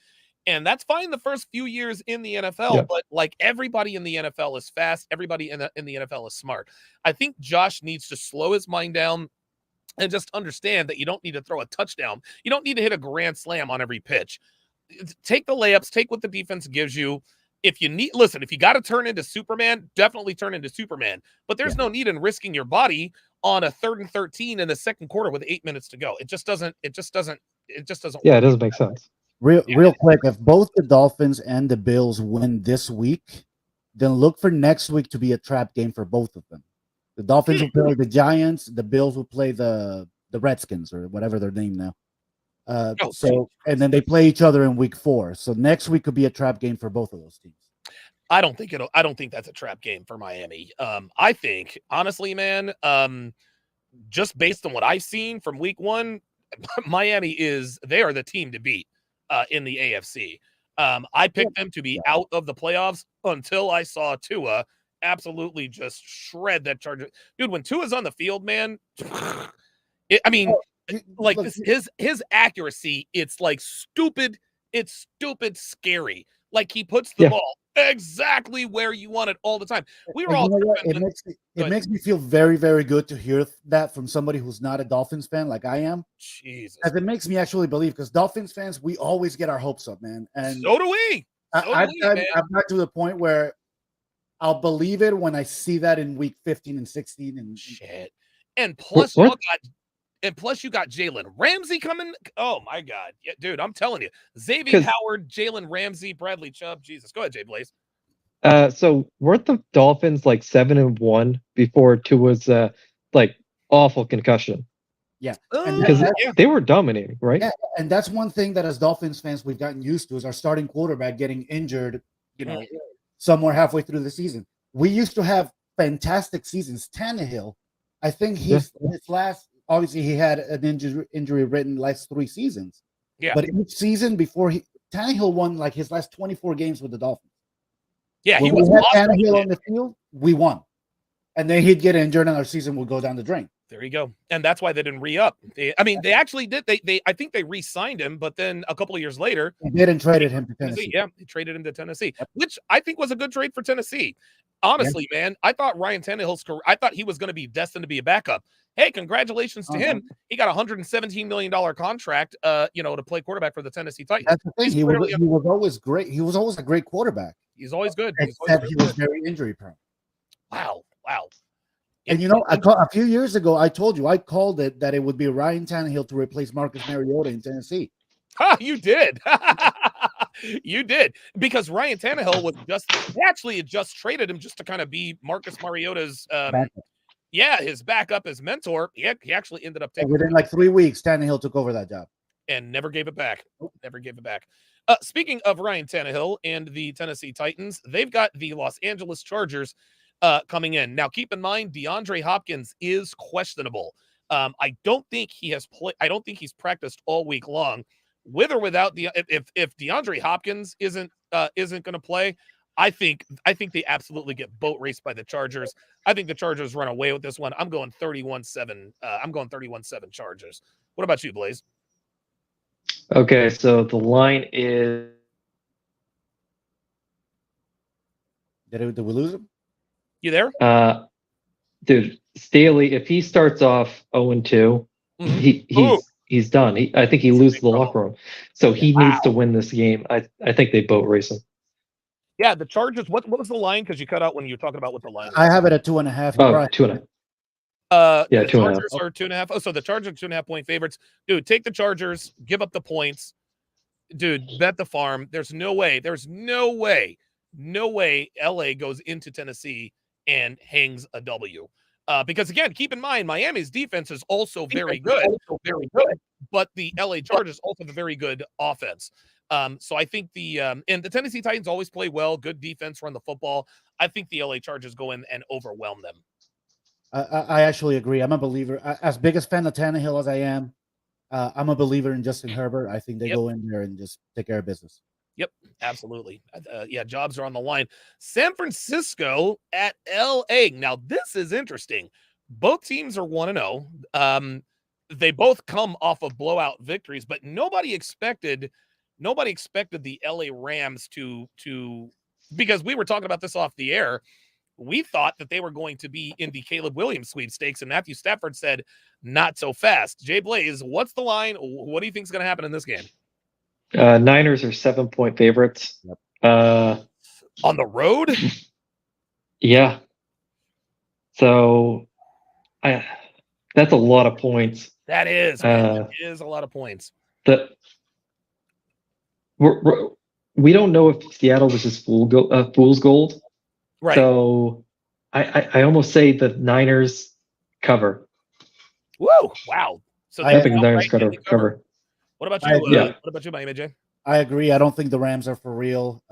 And that's fine the first few years in the NFL. Yeah. But like everybody in the NFL is fast. Everybody in the NFL is smart. I think Josh needs to slow his mind down and just understand that you don't need to throw a touchdown. You don't need to hit a grand slam on every pitch. Take the layups, take what the defense gives you. If you got to turn into Superman, definitely turn into Superman. But there's no need in risking your body on a 3rd and 13 in the second quarter with 8 minutes to go. It just doesn't. Yeah, it doesn't make sense. Real quick, if both the Dolphins and the Bills win this week, then look for next week to be a trap game for both of them. The Dolphins will play the Giants. The Bills will play the Redskins or whatever their name now. And then they play each other in week 4. So next week could be a trap game for both of those teams. I don't think that's a trap game for Miami. I think honestly, man, just based on what I've seen from week 1, Miami they are the team to beat in the AFC. I picked them to be out of the playoffs until I saw Tua absolutely just shred that Charger. Dude, when Tua's on the field, man, his accuracy, it's like stupid. It's stupid scary. Like he puts the ball exactly where you want it all the time. We were all. It makes me feel very, very good to hear that from somebody who's not a Dolphins fan like I am. Jesus. As it makes me actually believe, because Dolphins fans, we always get our hopes up, man. And so do we. I'm back to the point where I'll believe it when I see that in week 15 and 16 and shit. And plus, y'all got And plus, you got Jalen Ramsey coming. Oh my God, yeah, dude! I'm telling you, Xavier Howard, Jalen Ramsey, Bradley Chubb. Jesus, go ahead, Jay Blaze. So weren't the Dolphins like 7-1 before Tua's like awful concussion? Yeah, and because they were dominating, right? Yeah, and that's one thing that as Dolphins fans we've gotten used to is our starting quarterback getting injured. Somewhere halfway through the season. We used to have fantastic seasons. Tannehill, I think his last. Obviously, he had an injury written last 3 seasons. Yeah, but each season before Tannehill won like his last 24 games with the Dolphins. Yeah, when we had Tannehill on the field, we won, and then he'd get injured, and our season would go down the drain. There you go, and that's why they didn't re-up. They actually did. I think they re-signed him, but then a couple of years later, they didn't traded him to Tennessee. Yeah, they traded him to Tennessee, which I think was a good trade for Tennessee. Honestly, man, I thought Ryan Tannehill's career. I thought he was going to be destined to be a backup. Hey, congratulations to him. He got a $117 million contract, to play quarterback for the Tennessee Titans. That's the thing. He was always great. He was always a great quarterback. He's always good. Except he was very injury prone. Wow. And a few years ago, I told you I called it that it would be Ryan Tannehill to replace Marcus Mariota in Tennessee. You did. You did, because Ryan Tannehill was just traded him just to kind of be Marcus Mariota's his backup, his mentor. He actually ended up taking within like 3 weeks. Tannehill took over that job and never gave it back. Never gave it back. Speaking of Ryan Tannehill and the Tennessee Titans, they've got the Los Angeles Chargers coming in. Now, keep in mind, DeAndre Hopkins is questionable. I don't think he has played. I don't think he's practiced all week long. With or without if DeAndre Hopkins isn't going to play, I think they absolutely get boat raced by the Chargers. I think the Chargers run away with this one. I'm going 31-7. I'm going 31-7 Chargers. What about you, Blaze? Okay, so the line is. Did we lose him? You there? Dude, Staley, if he starts off 0-2, he's done. I think he loses the locker room. So he needs to win this game. I think they boat race him. Yeah, the Chargers. What was the line? Because you cut out when you were talking about what the line was. I have it at 2.5. Oh, 2.5. The 2.5. Chargers are 2.5. Oh, so the Chargers are 2.5 point favorites. Dude, take the Chargers, give up the points. Dude, bet the farm. There's no way LA goes into Tennessee and hangs a W. Because again, keep in mind, Miami's defense is also very good, but the LA Chargers also have a very good offense. So I think and the Tennessee Titans always play well, good defense, run the football. I think the LA Chargers go in and overwhelm them. I actually agree. I'm a believer. As big a fan of Tannehill as I am, I'm a believer in Justin Herbert. I think they go in there and just take care of business. Yep, absolutely. Jobs are on the line. San Francisco at LA. Now, this is interesting. Both teams are 1-0. They both come off of blowout victories, but nobody expected the LA Rams to because we were talking about this off the air. We thought that they were going to be in the Caleb Williams sweepstakes, and Matthew Stafford said, not so fast. Jay Blaze, what's the line? What do you think is going to happen in this game? Niners are 7-point favorites. On the road? Yeah. So that's a lot of points. That is. That is a lot of points. We don't know if Seattle was just fool's gold. Right. So I almost say the Niners cover. Whoa! Wow. So I think the Niners cover. What about you? What about you, Miami J? I agree. I don't think the Rams are for real.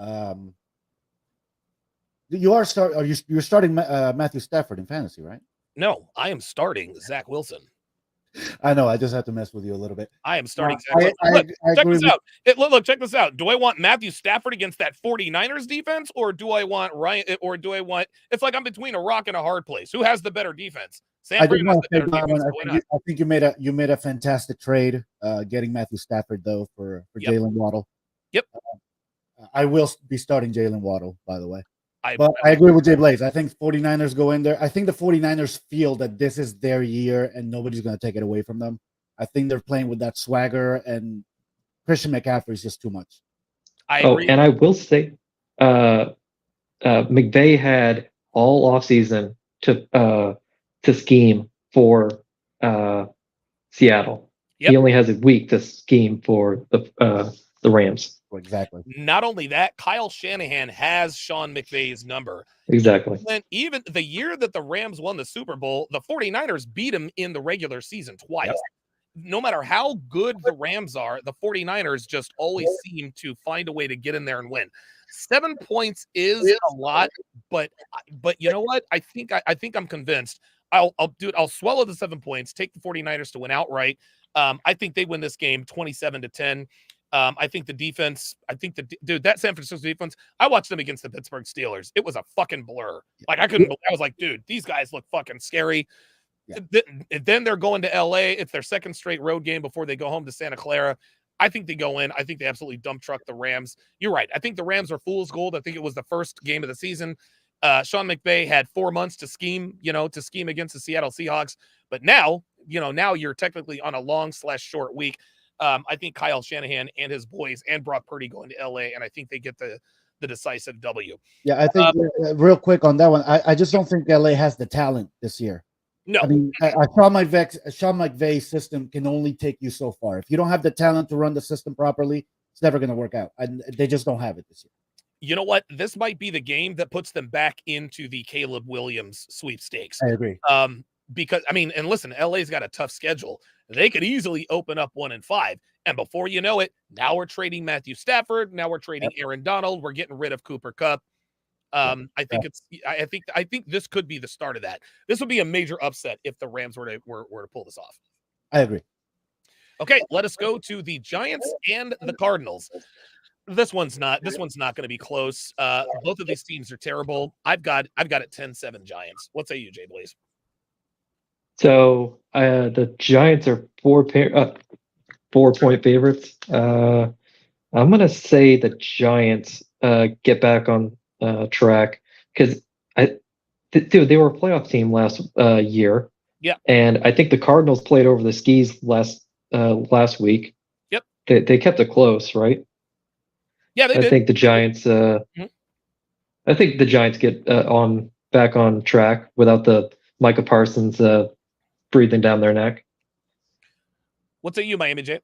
You're starting Matthew Stafford in fantasy, right? No, I am starting Zach Wilson. I know. I just have to mess with you a little bit. I am starting Zach Wilson. Check this out. Look, check this out. Do I want Matthew Stafford against that 49ers defense, or do I want Ryan? Or do I want? It's like I'm between a rock and a hard place. Who has the better defense? I think you made a fantastic trade, getting Matthew Stafford though for Jalen Waddle. Yep. I will be starting Jalen Waddle, by the way. But I agree with Jay Blaze. I think 49ers go in there. I think the 49ers feel that this is their year and nobody's going to take it away from them. I think they're playing with that swagger, and Christian McCaffrey is just too much. I agree. And I will say, McVay had all offseason to scheme for Seattle. Yep. He only has a week to scheme for the Rams. Exactly. Not only that, Kyle Shanahan has Sean McVay's number. Exactly. Even the year that the Rams won the Super Bowl, the 49ers beat him in the regular season twice. Yep. No matter how good the Rams are, the 49ers just always seem to find a way to get in there and win. 7 points is a lot, but you know what? I think I'm convinced. I'll swallow the 7 points, take the 49ers to win outright. I think they win this game 27-10. I think the defense, that San Francisco defense, I watched them against the Pittsburgh Steelers. It was a fucking blur. Like I was like, dude, these guys look fucking scary. Yeah. Then they're going to LA. It's their second straight road game before they go home to Santa Clara. I think they go in. I think they absolutely dump truck the Rams. You're right. I think the Rams are fool's gold. I think it was the first game of the season. Sean McVay had 4 months to scheme against the Seattle Seahawks. But now you're technically on a long/short week. I think Kyle Shanahan and his boys and Brock Purdy going to LA, and I think they get the decisive W. Yeah, I think real quick on that one, I just don't think LA has the talent this year. No, I mean, Sean McVay's system can only take you so far. If you don't have the talent to run the system properly, it's never going to work out. And they just don't have it this year. You know what? This might be the game that puts them back into the Caleb Williams sweepstakes. I agree. Because I mean, and listen, LA's got a tough schedule. They could easily open up 1-5, and before you know it, now we're trading Matthew Stafford. Now we're trading Aaron Donald. We're getting rid of Cooper Kupp. I think this could be the start of that. This would be a major upset if the Rams were to pull this off. I agree. Okay, let us go to the Giants and the Cardinals. This one's not going to be close. Both of these teams are terrible. I've got it 10-7 Giants. What say you, Jay Blaze? So the Giants are 4-point favorites. I'm gonna say the Giants get back on track because they were a playoff team last year. Yeah, and I think the Cardinals played over the skis last week. Yep, they kept it close, right? Yeah, they did. I think the Giants. I think the Giants get back on track without the Micah Parsons breathing down their neck. What say you, Miami J?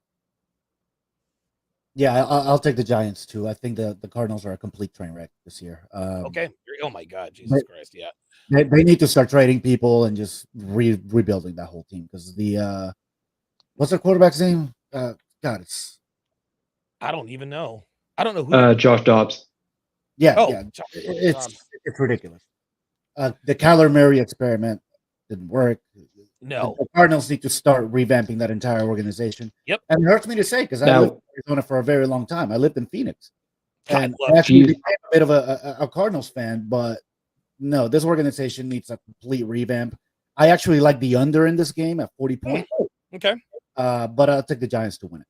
Yeah, I'll take the Giants too. I think the Cardinals are a complete train wreck this year. Okay. Oh my God, Jesus Christ! Yeah, they need to start trading people and just rebuilding that whole team because the what's their quarterback's name? God, I don't even know. I don't know who. Josh Dobbs. Yeah, it's ridiculous. The Kyler Murray experiment didn't work. No, the Cardinals need to start revamping that entire organization. Yep, and it hurts me to say because I lived in Arizona for a very long time. I lived in Phoenix, and I actually became a bit of a Cardinals fan. But no, this organization needs a complete revamp. I actually like the under in this game at 40 points. Okay, but I'll take the Giants to win it.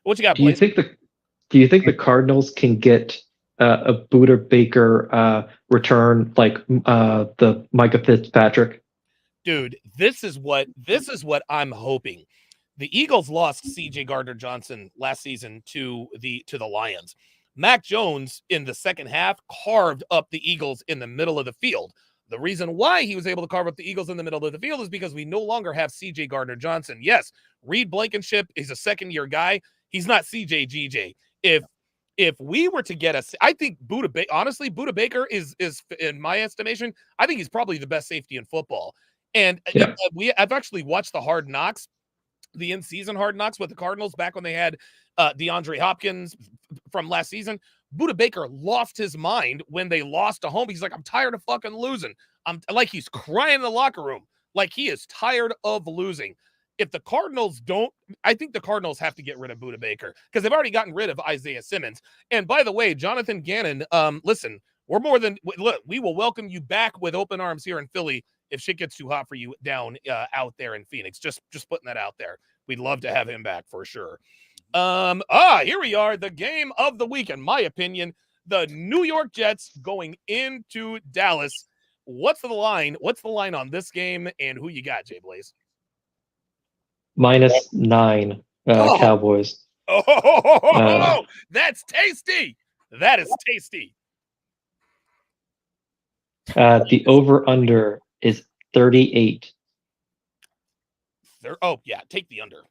What you got? Do you think the Cardinals can get a Buda Baker return like the Micah Fitzpatrick? Dude, this is what I'm hoping. The Eagles lost C.J. Gardner-Johnson last season to the Lions. Mac Jones in the second half carved up the Eagles in the middle of the field. The reason why he was able to carve up the Eagles in the middle of the field is because we no longer have C.J. Gardner-Johnson. Yes, Reed Blankenship is a second-year guy. He's not C.J. G.J. If we were to get I think Buda Baker is in my estimation, I think he's probably the best safety in football. And I've actually watched the in-season Hard Knocks with the Cardinals back when they had DeAndre Hopkins from last season. Buda Baker lost his mind when they lost to home. He's like, I'm tired of fucking losing. He's crying in the locker room. Like he is tired of losing. If the Cardinals don't, I think the Cardinals have to get rid of Buda Baker because they've already gotten rid of Isaiah Simmons. And by the way, Jonathan Gannon, listen, we will welcome you back with open arms here in Philly if shit gets too hot for you down out there in Phoenix. Just putting that out there. We'd love to have him back for sure. Here we are, the game of the week, in my opinion, the New York Jets going into Dallas. What's the line? What's the line on this game, and who you got, Jay Blaze? -9 Cowboys. That's tasty. That is tasty. The over-under is 38. take the under.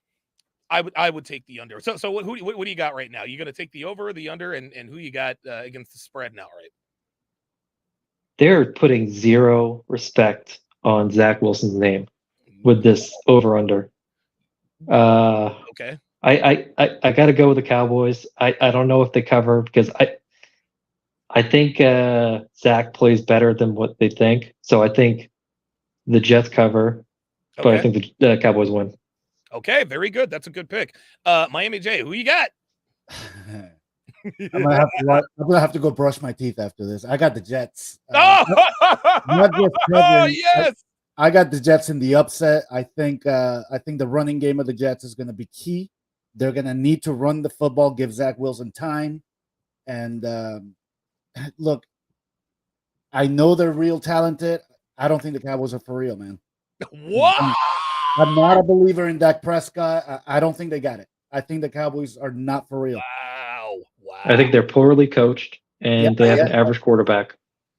I would take the under. So what do you got right now? You going to take the over or the under, and who you got against the spread now, right? They're putting zero respect on Zach Wilson's name with this over under. Okay. I got to go with the Cowboys. I don't know if they cover because I think Zach plays better than what they think. So I think the Jets cover, but I think the Cowboys win. Okay, very good. That's a good pick. Miami J, who you got? I'm gonna have to go brush my teeth after this. I got the Jets. Not just covering. Yes. I got the Jets in the upset. I think the running game of the Jets is going to be key. They're going to need to run the football, give Zach Wilson time. And look, I know they're real talented. I don't think the Cowboys are for real, man. What? I'm not a believer in Dak Prescott. I don't think they got it. I think the Cowboys are not for real. Wow. I think they're poorly coached and they have an average quarterback.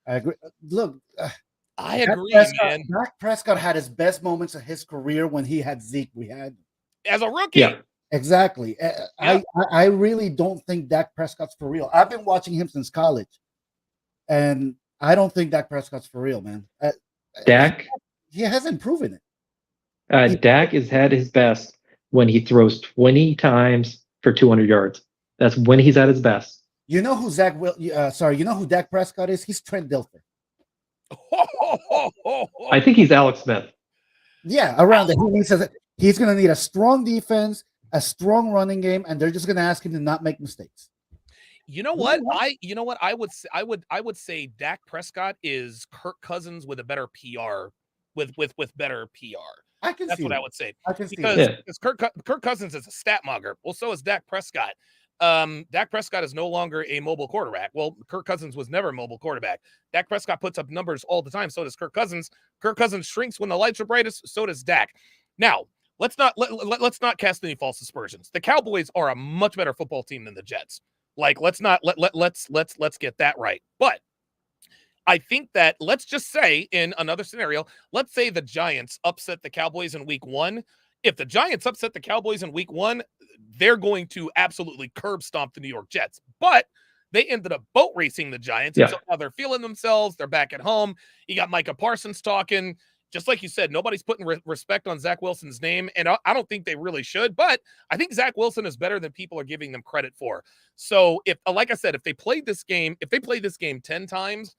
I agree. Look, I agree, man. Dak Prescott had his best moments of his career when he had Zeke. We had as a rookie. Yeah, exactly. Yeah. I really don't think Dak Prescott's for real. I've been watching him since college, and I don't think Dak Prescott's for real, man. Dak, he hasn't proven it. Dak has had his best when he throws 20 times for 200 yards. That's when he's at his best. You know who you know who Dak Prescott is? He's Trent Dilfer. I think he's Alex Smith. Yeah, around the he's going to need a strong defense, a strong running game, and they're just going to ask him to not make mistakes. You know what? I would say Dak Prescott is Kirk Cousins with a better PR, with better PR. That's what I would say. I can see because Kirk Cousins is a stat monger. Well, so is Dak Prescott. Dak Prescott is no longer a mobile quarterback. Well, Kirk Cousins was never a mobile quarterback. Dak Prescott puts up numbers all the time. So does Kirk Cousins. Kirk Cousins shrinks when the lights are brightest. So does Dak. Now, let's not cast any false aspersions. The Cowboys are a much better football team than the Jets. Like, let's get that right. But I think that, let's just say in another scenario, let's say the Giants upset the Cowboys in week 1. If the Giants upset the Cowboys in week 1, they're going to absolutely curb stomp the New York Jets. But they ended up boat racing the Giants. Yeah. And so now they're feeling themselves. They're back at home. You got Micah Parsons talking. Just like you said, nobody's putting respect on Zach Wilson's name. And I don't think they really should. But I think Zach Wilson is better than people are giving them credit for. So like I said, if they play this game 10 times,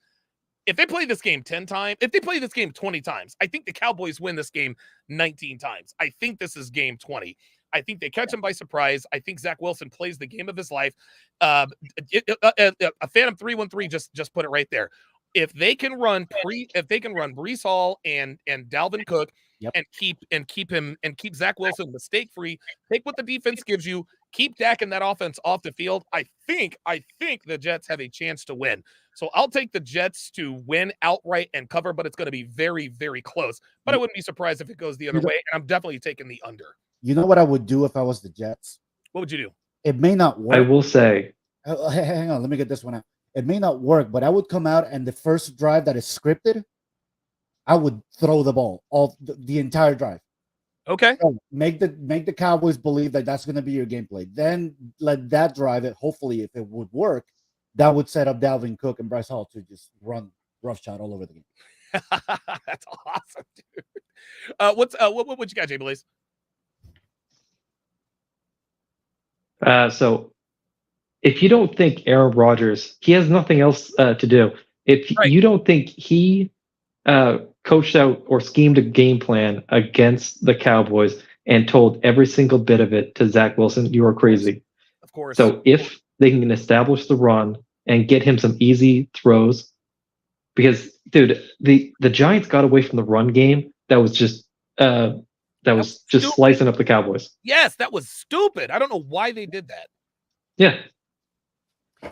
if they play this game 20 times, I think the Cowboys win this game 19 times. I think this is game 20. I think they catch him by surprise. I think Zach Wilson plays the game of his life. A Phantom 313 just put it right there. If they can run Breece Hall and Dalvin Cook, and keep Zach Wilson mistake free, take what the defense gives you, keep Dak and that offense off the field, I think the Jets have a chance to win. So I'll take the Jets to win outright and cover, but it's going to be very, very close. But I wouldn't be surprised if it goes the other way. And I'm definitely taking the under. You know what I would do if I was the Jets? What would you do? It may not work. I will say. Hang on, let me get this one out. It may not work, but I would come out and the first drive that is scripted, I would throw the ball the entire drive. Okay. So make the Cowboys believe that that's going to be your gameplay. Then let that drive it. Hopefully, if it would work, that would set up Dalvin Cook and Bryce Hall to just run roughshod all over the game. That's awesome, dude. What you got, Jay Blaze? So if you don't think Aaron Rodgers, he has nothing else to do. If you don't think he coached out or schemed a game plan against the Cowboys and told every single bit of it to Zach Wilson, you are crazy. Of course. So if they can establish the run and get him some easy throws, because dude, the Giants got away from the run game that was just slicing up the Cowboys. Yes, that was stupid. I don't know why they did that. Yeah.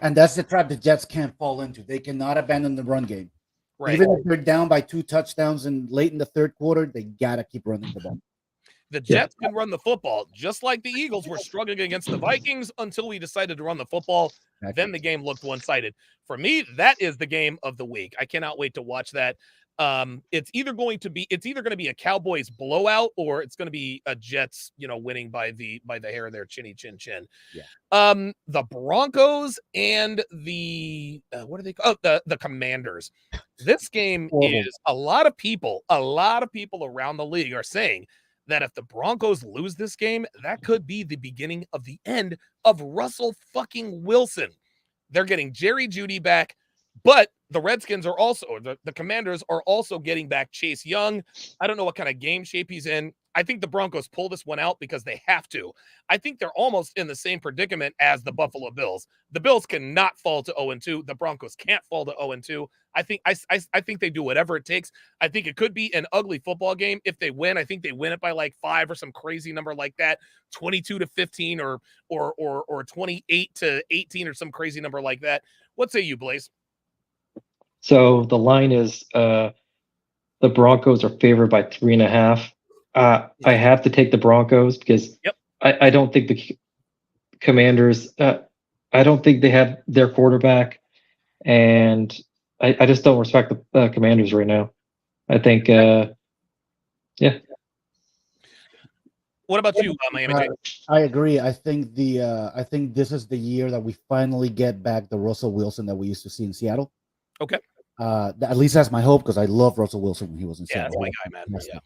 And that's the trap the Jets can't fall into. They cannot abandon the run game. Right. Even if they're down by 2 touchdowns and late in the third quarter, they gotta keep running the ball. The Jets can run the football, just like the Eagles were struggling against the Vikings until we decided to run the football. Then the game looked one-sided. For me, that is the game of the week. I cannot wait to watch that. It's either going to be a Cowboys blowout or it's going to be a Jets, winning by the hair of their chinny chin chin. Yeah. The Broncos and the what are they called? Oh, the Commanders. This game is a lot of people around the league are saying that if the Broncos lose this game, that could be the beginning of the end of Russell fucking Wilson. They're getting Jerry Jeudy back, but the Redskins are also, the Commanders are also getting back Chase Young. I don't know what kind of game shape he's in. I think the Broncos pull this one out because they have to. I think they're almost in the same predicament as the Buffalo Bills. The Bills cannot fall to 0-2. The Broncos can't fall to 0-2. I think they do whatever it takes. I think it could be an ugly football game. If they win, I think they win it by like 5 or some crazy number like that, 22-15 or 28-18 or some crazy number like that. What say you, Blaze? So the line is the Broncos are favored by 3.5. I have to take the Broncos because I don't think the Commanders. I don't think they have their quarterback, and I just don't respect the Commanders right now. I think, yeah. What about you, Miami? I agree. I think this is the year that we finally get back the Russell Wilson that we used to see in Seattle. Okay. At least that's my hope because I love Russell Wilson when he was in Seattle. Yeah, that's my guy, man. Yeah.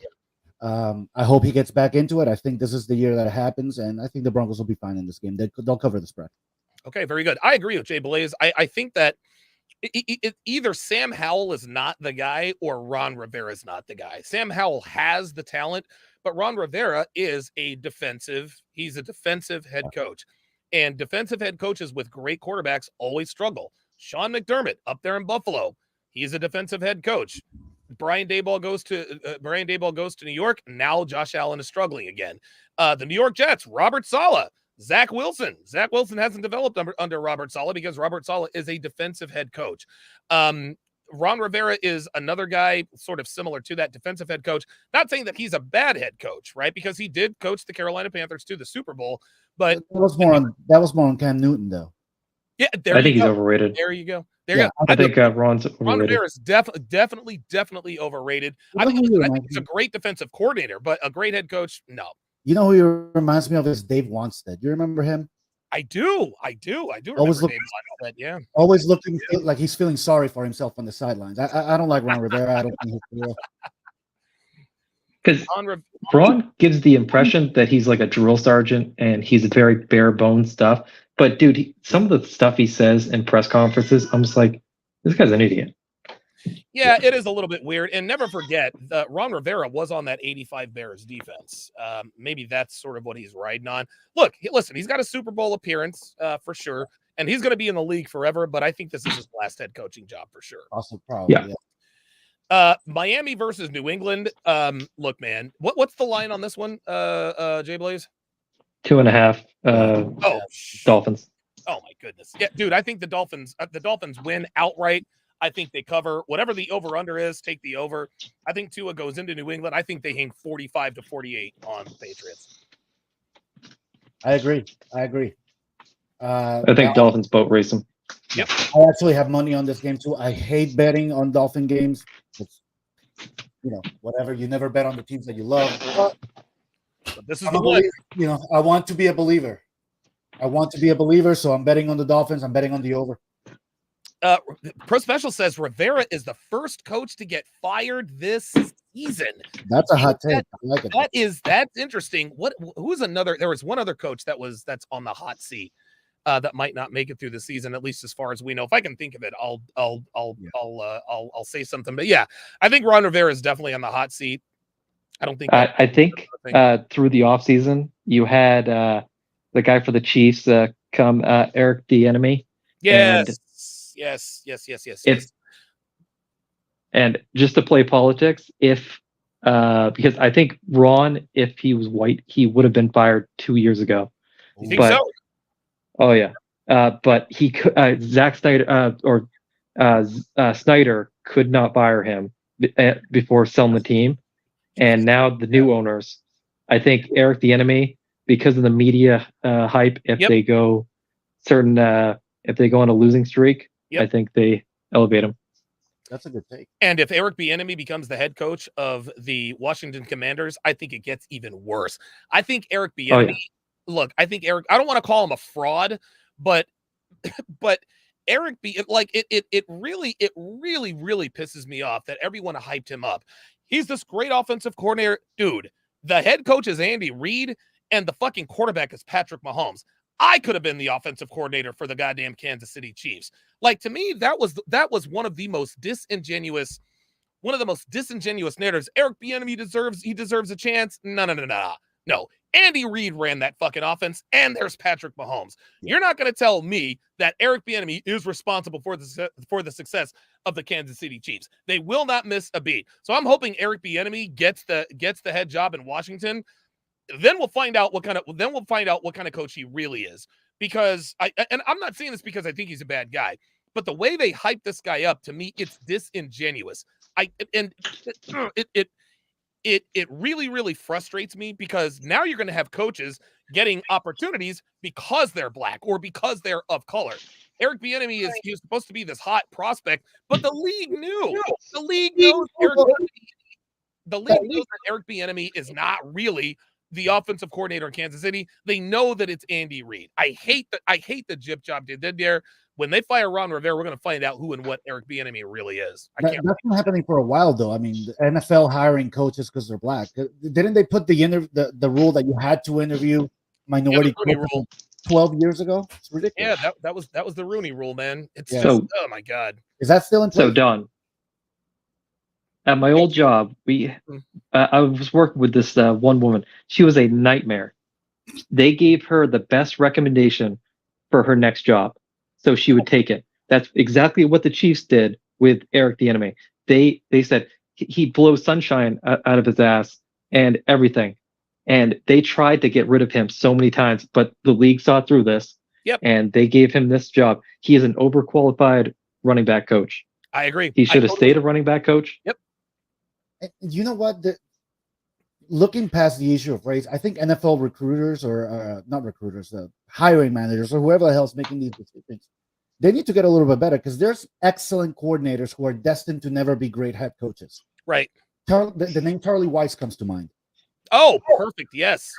I hope he gets back into it. I think this is the year that it happens, and I think the Broncos will be fine in this game. They'll cover the spread. Okay, very good. I agree with Jay Blaze. I think that either Sam Howell is not the guy or Ron Rivera is not the guy. Sam Howell has the talent, but Ron Rivera is he's a defensive head coach. And defensive head coaches with great quarterbacks always struggle. Sean McDermott up there in Buffalo, he's a defensive head coach. Brian Daboll goes to New York. Now Josh Allen is struggling again. The New York Jets, Robert Saleh, Zach Wilson. Zach Wilson hasn't developed under Robert Saleh because Robert Saleh is a defensive head coach. Ron Rivera is another guy sort of similar to that, defensive head coach. Not saying that he's a bad head coach, right? Because he did coach the Carolina Panthers to the Super Bowl, but that was more on Cam Newton though. Yeah, I think he's overrated. There you go. There you go. I think Ron's overrated. Ron Rivera is definitely overrated. I think he's a great defensive coordinator, but a great head coach, no. You know who he reminds me of is Dave Wanstead. You remember him? I do. Remember Always Dave Wanstead, yeah. Always looking like he's feeling sorry for himself on the sidelines. I don't like Ron Rivera. I don't think he's real. Because Ron gives the impression that he's like a drill sergeant and he's a very bare bones stuff. But dude, some of the stuff he says in press conferences, I'm just like, this guy's an idiot. Yeah, it is a little bit weird. And never forget, Ron Rivera was on that 85 Bears defense. Maybe that's sort of what he's riding on. Look, listen, he's got a Super Bowl appearance for sure, and he's going to be in the league forever, but I think this is his last head coaching job for sure. Also, probably, yeah. Miami versus New England. Look, man, what's the line on this one, Jay Blaze? 2.5. Dolphins. Oh my goodness. Yeah, dude, I think the Dolphins win outright. I think they cover whatever the over-under is, take the over. I think Tua goes into New England. I think they hang 45-48 on the Patriots. I agree. I think Dolphins boat race them. Yep. I actually have money on this game too. I hate betting on Dolphin games. It's, whatever. You never bet on the teams that you love. But this is the one. I want to be a believer. So I'm betting on the Dolphins. I'm betting on the over. Pro Special says Rivera is the first coach to get fired this season. That's a hot take. I like it. That's interesting. Who's another? There was one other coach that's on the hot seat that might not make it through the season, at least as far as we know. If I can think of it, I'll say something. But yeah, I think Ron Rivera is definitely on the hot seat. I don't think. I think through the offseason, you had the guy for the Chiefs come, Eric Bieniemy. Yes. And just to play politics, because I think Ron, if he was white, he would have been fired 2 years ago. You think so? Oh yeah. But he could, Zach Snyder Snyder could not fire him before selling the team, and now the new owners, I think Eric Bieniemy, because of the media hype, if they go on a losing streak. Yep. I think they elevate him. That's a good take. And if Eric Bieniemy becomes the head coach of the Washington Commanders, I think it gets even worse. I think Eric Bieniemy, look, I think Eric, I don't want to call him a fraud, but Eric B, it really pisses me off that everyone hyped him up. He's this great offensive coordinator. Dude, the head coach is Andy Reid and the fucking quarterback is Patrick Mahomes. I could have been the offensive coordinator for the goddamn Kansas City Chiefs. Like, to me, that was one of the most disingenuous narratives. Eric Bieniemy deserves a chance. No. Andy Reid ran that fucking offense, and there's Patrick Mahomes. Yeah. You're not going to tell me that Eric Bieniemy is responsible for the success of the Kansas City Chiefs. They will not miss a beat. So I'm hoping Eric Bieniemy gets the head job in Washington. Then we'll find out what kind of coach he really is. Because I'm not saying this because I think he's a bad guy, but the way they hype this guy up, to me, it's disingenuous. It really frustrates me because now you're going to have coaches getting opportunities because they're black or because they're of color. Eric Bieniemy he's supposed to be this hot prospect, but the league knew. The league knows that Eric Bieniemy is not really the offensive coordinator in Kansas City. They know that it's Andy Reid. I hate the jip job they did there. When they fire Ron Rivera, we're going to find out who and what Eric Bieniemy really is. That's been happening for a while, though. I mean, the NFL hiring coaches because they're black. Didn't they put the rule that you had to interview minority rule 12 years ago? It's ridiculous. Yeah, that was the Rooney Rule, man. It's just, oh my God. Is that still in place? So, Don, at my old job, I was working with this one woman. She was a nightmare. They gave her the best recommendation for her next job, so she would take it. That's exactly what the Chiefs did with Eric Bieniemy. They said he'd blow sunshine out of his ass and everything, and they tried to get rid of him so many times, but the league saw through this. Yep. And they gave him this job. He is an overqualified running back coach. I agree. He should have stayed a running back coach. Yep. You know what? Looking past the issue of race, I think NFL recruiters or not recruiters, hiring managers or whoever the hell is making these decisions, they need to get a little bit better because there's excellent coordinators who are destined to never be great head coaches. Right. The name Charlie Weiss comes to mind. Oh, perfect. Yes.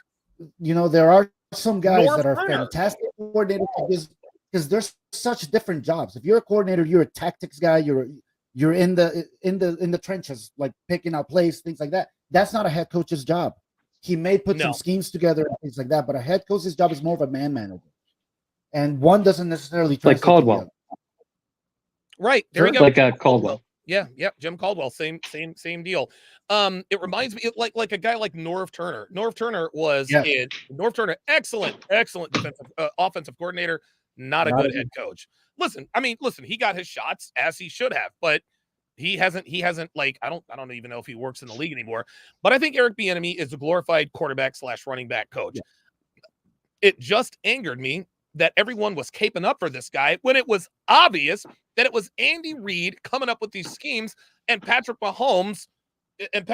You know, there are some guys that are fantastic coordinators because there's such different jobs. If you're a coordinator, you're a tactics guy, you're in the trenches, like picking out plays, things like that. That's not a head coach's job. He may put some schemes together and things like that, but a head coach's job is more of a man manager. And one doesn't necessarily like Caldwell. Right. There you go. Like Caldwell. Yeah, Jim Caldwell, same deal. It reminds me like a guy like Norv Turner. Norv Turner was excellent defensive offensive coordinator, not a good head coach. Listen, he got his shots as he should have, but he hasn't like I don't even know if he works in the league anymore. But I think Eric Bieniemy is a glorified quarterback / running back coach. Yeah. It just angered me that everyone was caping up for this guy when it was obvious that it was Andy Reid coming up with these schemes and Patrick Mahomes and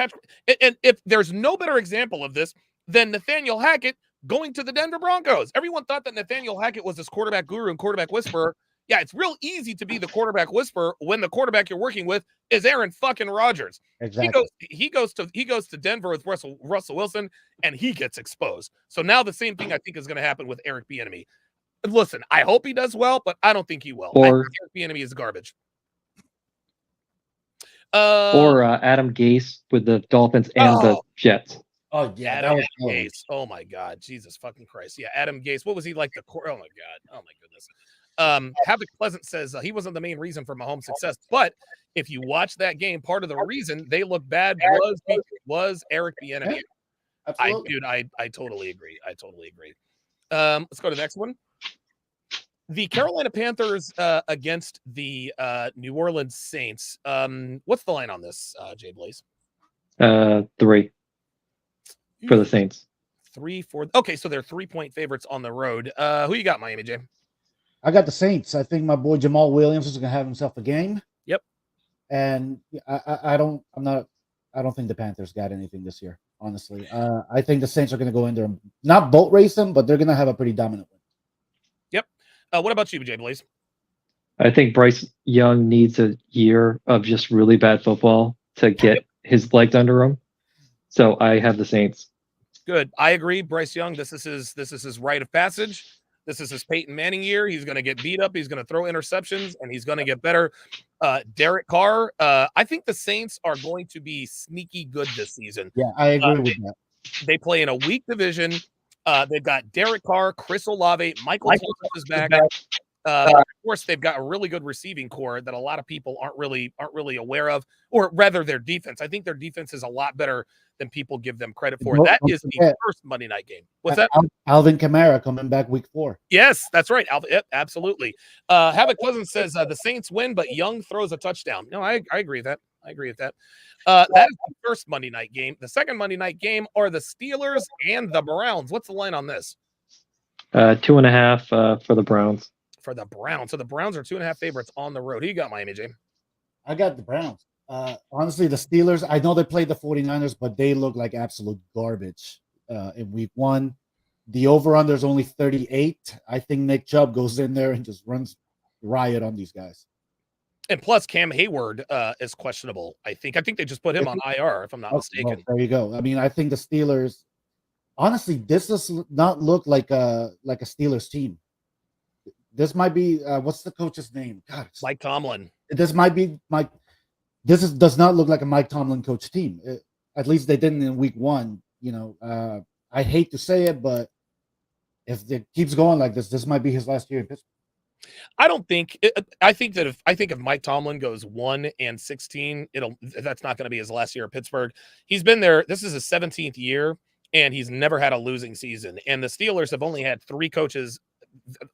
if there's no better example of this than Nathaniel Hackett going to the Denver Broncos. Everyone thought that Nathaniel Hackett was this quarterback guru and quarterback whisperer. Yeah, it's real easy to be the quarterback whisperer when the quarterback you're working with is Aaron fucking Rodgers. Exactly. He goes to Denver with Russell Wilson and he gets exposed. So now the same thing I think is going to happen with Eric Bieniemy. Listen, I hope he does well, but I don't think he will. I think Eric Bieniemy is garbage. Adam Gase with the Dolphins and the Jets. Oh yeah, Adam Gase. Oh my God, Jesus fucking Christ! Yeah, Adam Gase. What was he like? Oh my God. Oh my goodness. Havoc Pleasant says he wasn't the main reason for Mahomes' success, but if you watch that game, part of the reason they look bad was Eric Bieniemy. I totally agree. Let's go to the next one. The Carolina Panthers against the New Orleans Saints. What's the line on this, Jay Blaze? 3 for the Saints. 3 for. Okay, so they're 3-point favorites on the road. Who you got, Miami, Jay? I got the Saints. I think my boy Jamal Williams is going to have himself a game. Yep. And I don't think the Panthers got anything this year. Honestly, I think the Saints are going to go in there and not boat race them, but they're going to have a pretty dominant win. Yep. What about you, Jay Blaze? I think Bryce Young needs a year of just really bad football to get his legs under him. So I have the Saints. Good. I agree. Bryce Young, this is his rite of passage. This is his Peyton Manning year. He's going to get beat up. He's going to throw interceptions, and he's going to get better. Derek Carr, I think the Saints are going to be sneaky good this season. Yeah, I agree with that. They play in a weak division. They've got Derek Carr, Chris Olave, Michael Thomas is back. Of course, they've got a really good receiving core that a lot of people aren't really aware of, or rather, their defense. I think their defense is a lot better than people give them credit for. That is the first Monday night game. What's that? Alvin Kamara coming back week 4. Yes, that's right. Yep, absolutely. Havoc Pleasant says the Saints win, but Young throws a touchdown. No, I agree with that. I agree with that. That is the first Monday night game. The second Monday night game are the Steelers and the Browns. What's the line on this? 2.5 for the Browns. For the Browns. So the Browns are 2.5 favorites on the road. Who you got, Miami, Jay? I got the Browns. Honestly, the Steelers, I know they played the 49ers, but they look like absolute garbage in week 1. The over-under is only 38. I think Nick Chubb goes in there and just runs riot on these guys. And plus, Cam Hayward is questionable. I think they just put him on IR, if I'm not mistaken. Well, there you go. I mean, I think the Steelers, honestly, this does not look like a Steelers team. This might be what's the coach's name? God, Mike Tomlin. This might be Mike. Does not look like a Mike Tomlin coach team. At least they didn't in week 1. You know, I hate to say it, but if it keeps going like this might be his last year in Pittsburgh. I don't think. I think if Mike Tomlin goes 1-16, that's not going to be his last year at Pittsburgh. He's been there. This is his 17th year, and he's never had a losing season. And the Steelers have only had 3 coaches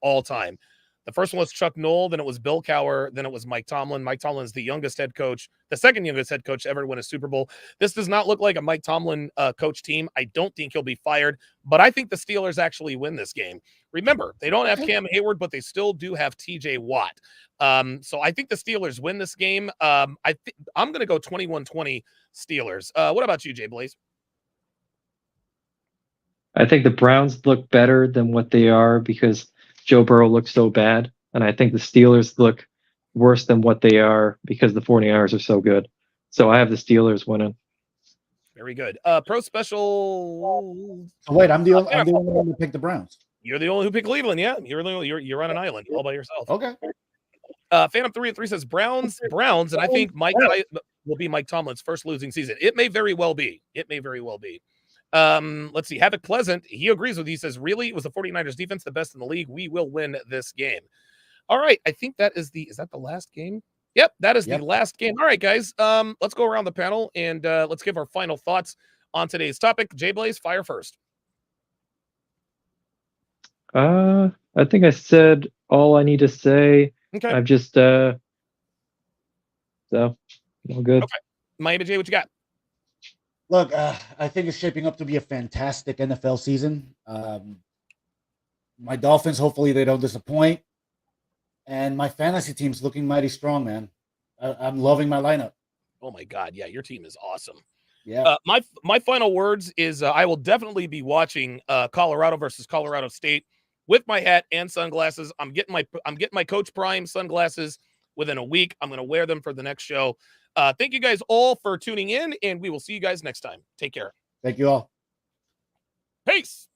all time. The first one was Chuck Noll, then it was Bill Cowher, then it was Mike Tomlin. Mike Tomlin is the youngest head coach, the second youngest head coach to ever win a Super Bowl. This does not look like a Mike Tomlin coach team. I don't think he'll be fired, but I think the Steelers actually win this game. Remember, they don't have Cam Hayward, but they still do have TJ Watt. So I think the Steelers win this game. I'm going to go 21-20 Steelers. What about you, Jay Blaze? I think the Browns look better than what they are because Joe Burrow looks so bad. And I think the Steelers look worse than what they are because the 49ers are so good. So I have the Steelers winning. Very good. Pro Special. Oh, wait, I'm the only one who picked the Browns. You're the only who picked Cleveland, yeah. You're on an island all by yourself. Okay. Phantom 3-3 says Browns, and I think Mike will be Mike Tomlin's first losing season. It may very well be. Let's see. Havoc Pleasant, he agrees with you. He says, really? It was the 49ers defense the best in the league? We will win this game. All right. I think that is that the last game? Yep, that is the last game. All right, guys. Let's go around the panel and let's give our final thoughts on today's topic. Jay Blaze, fire first. I think I said all I need to say. Okay. I'm just so all good. Okay. Miami J, what you got? Look, I think it's shaping up to be a fantastic NFL season. My Dolphins, hopefully they don't disappoint. And my fantasy team's looking mighty strong, man. I'm loving my lineup. Oh, my God. Yeah, your team is awesome. Yeah. My final words is I will definitely be watching Colorado versus Colorado State with my hat and sunglasses. I'm getting my Coach Prime sunglasses within a week. I'm going to wear them for the next show. Thank you guys all for tuning in, and we will see you guys next time. Take care. Thank you all. Peace.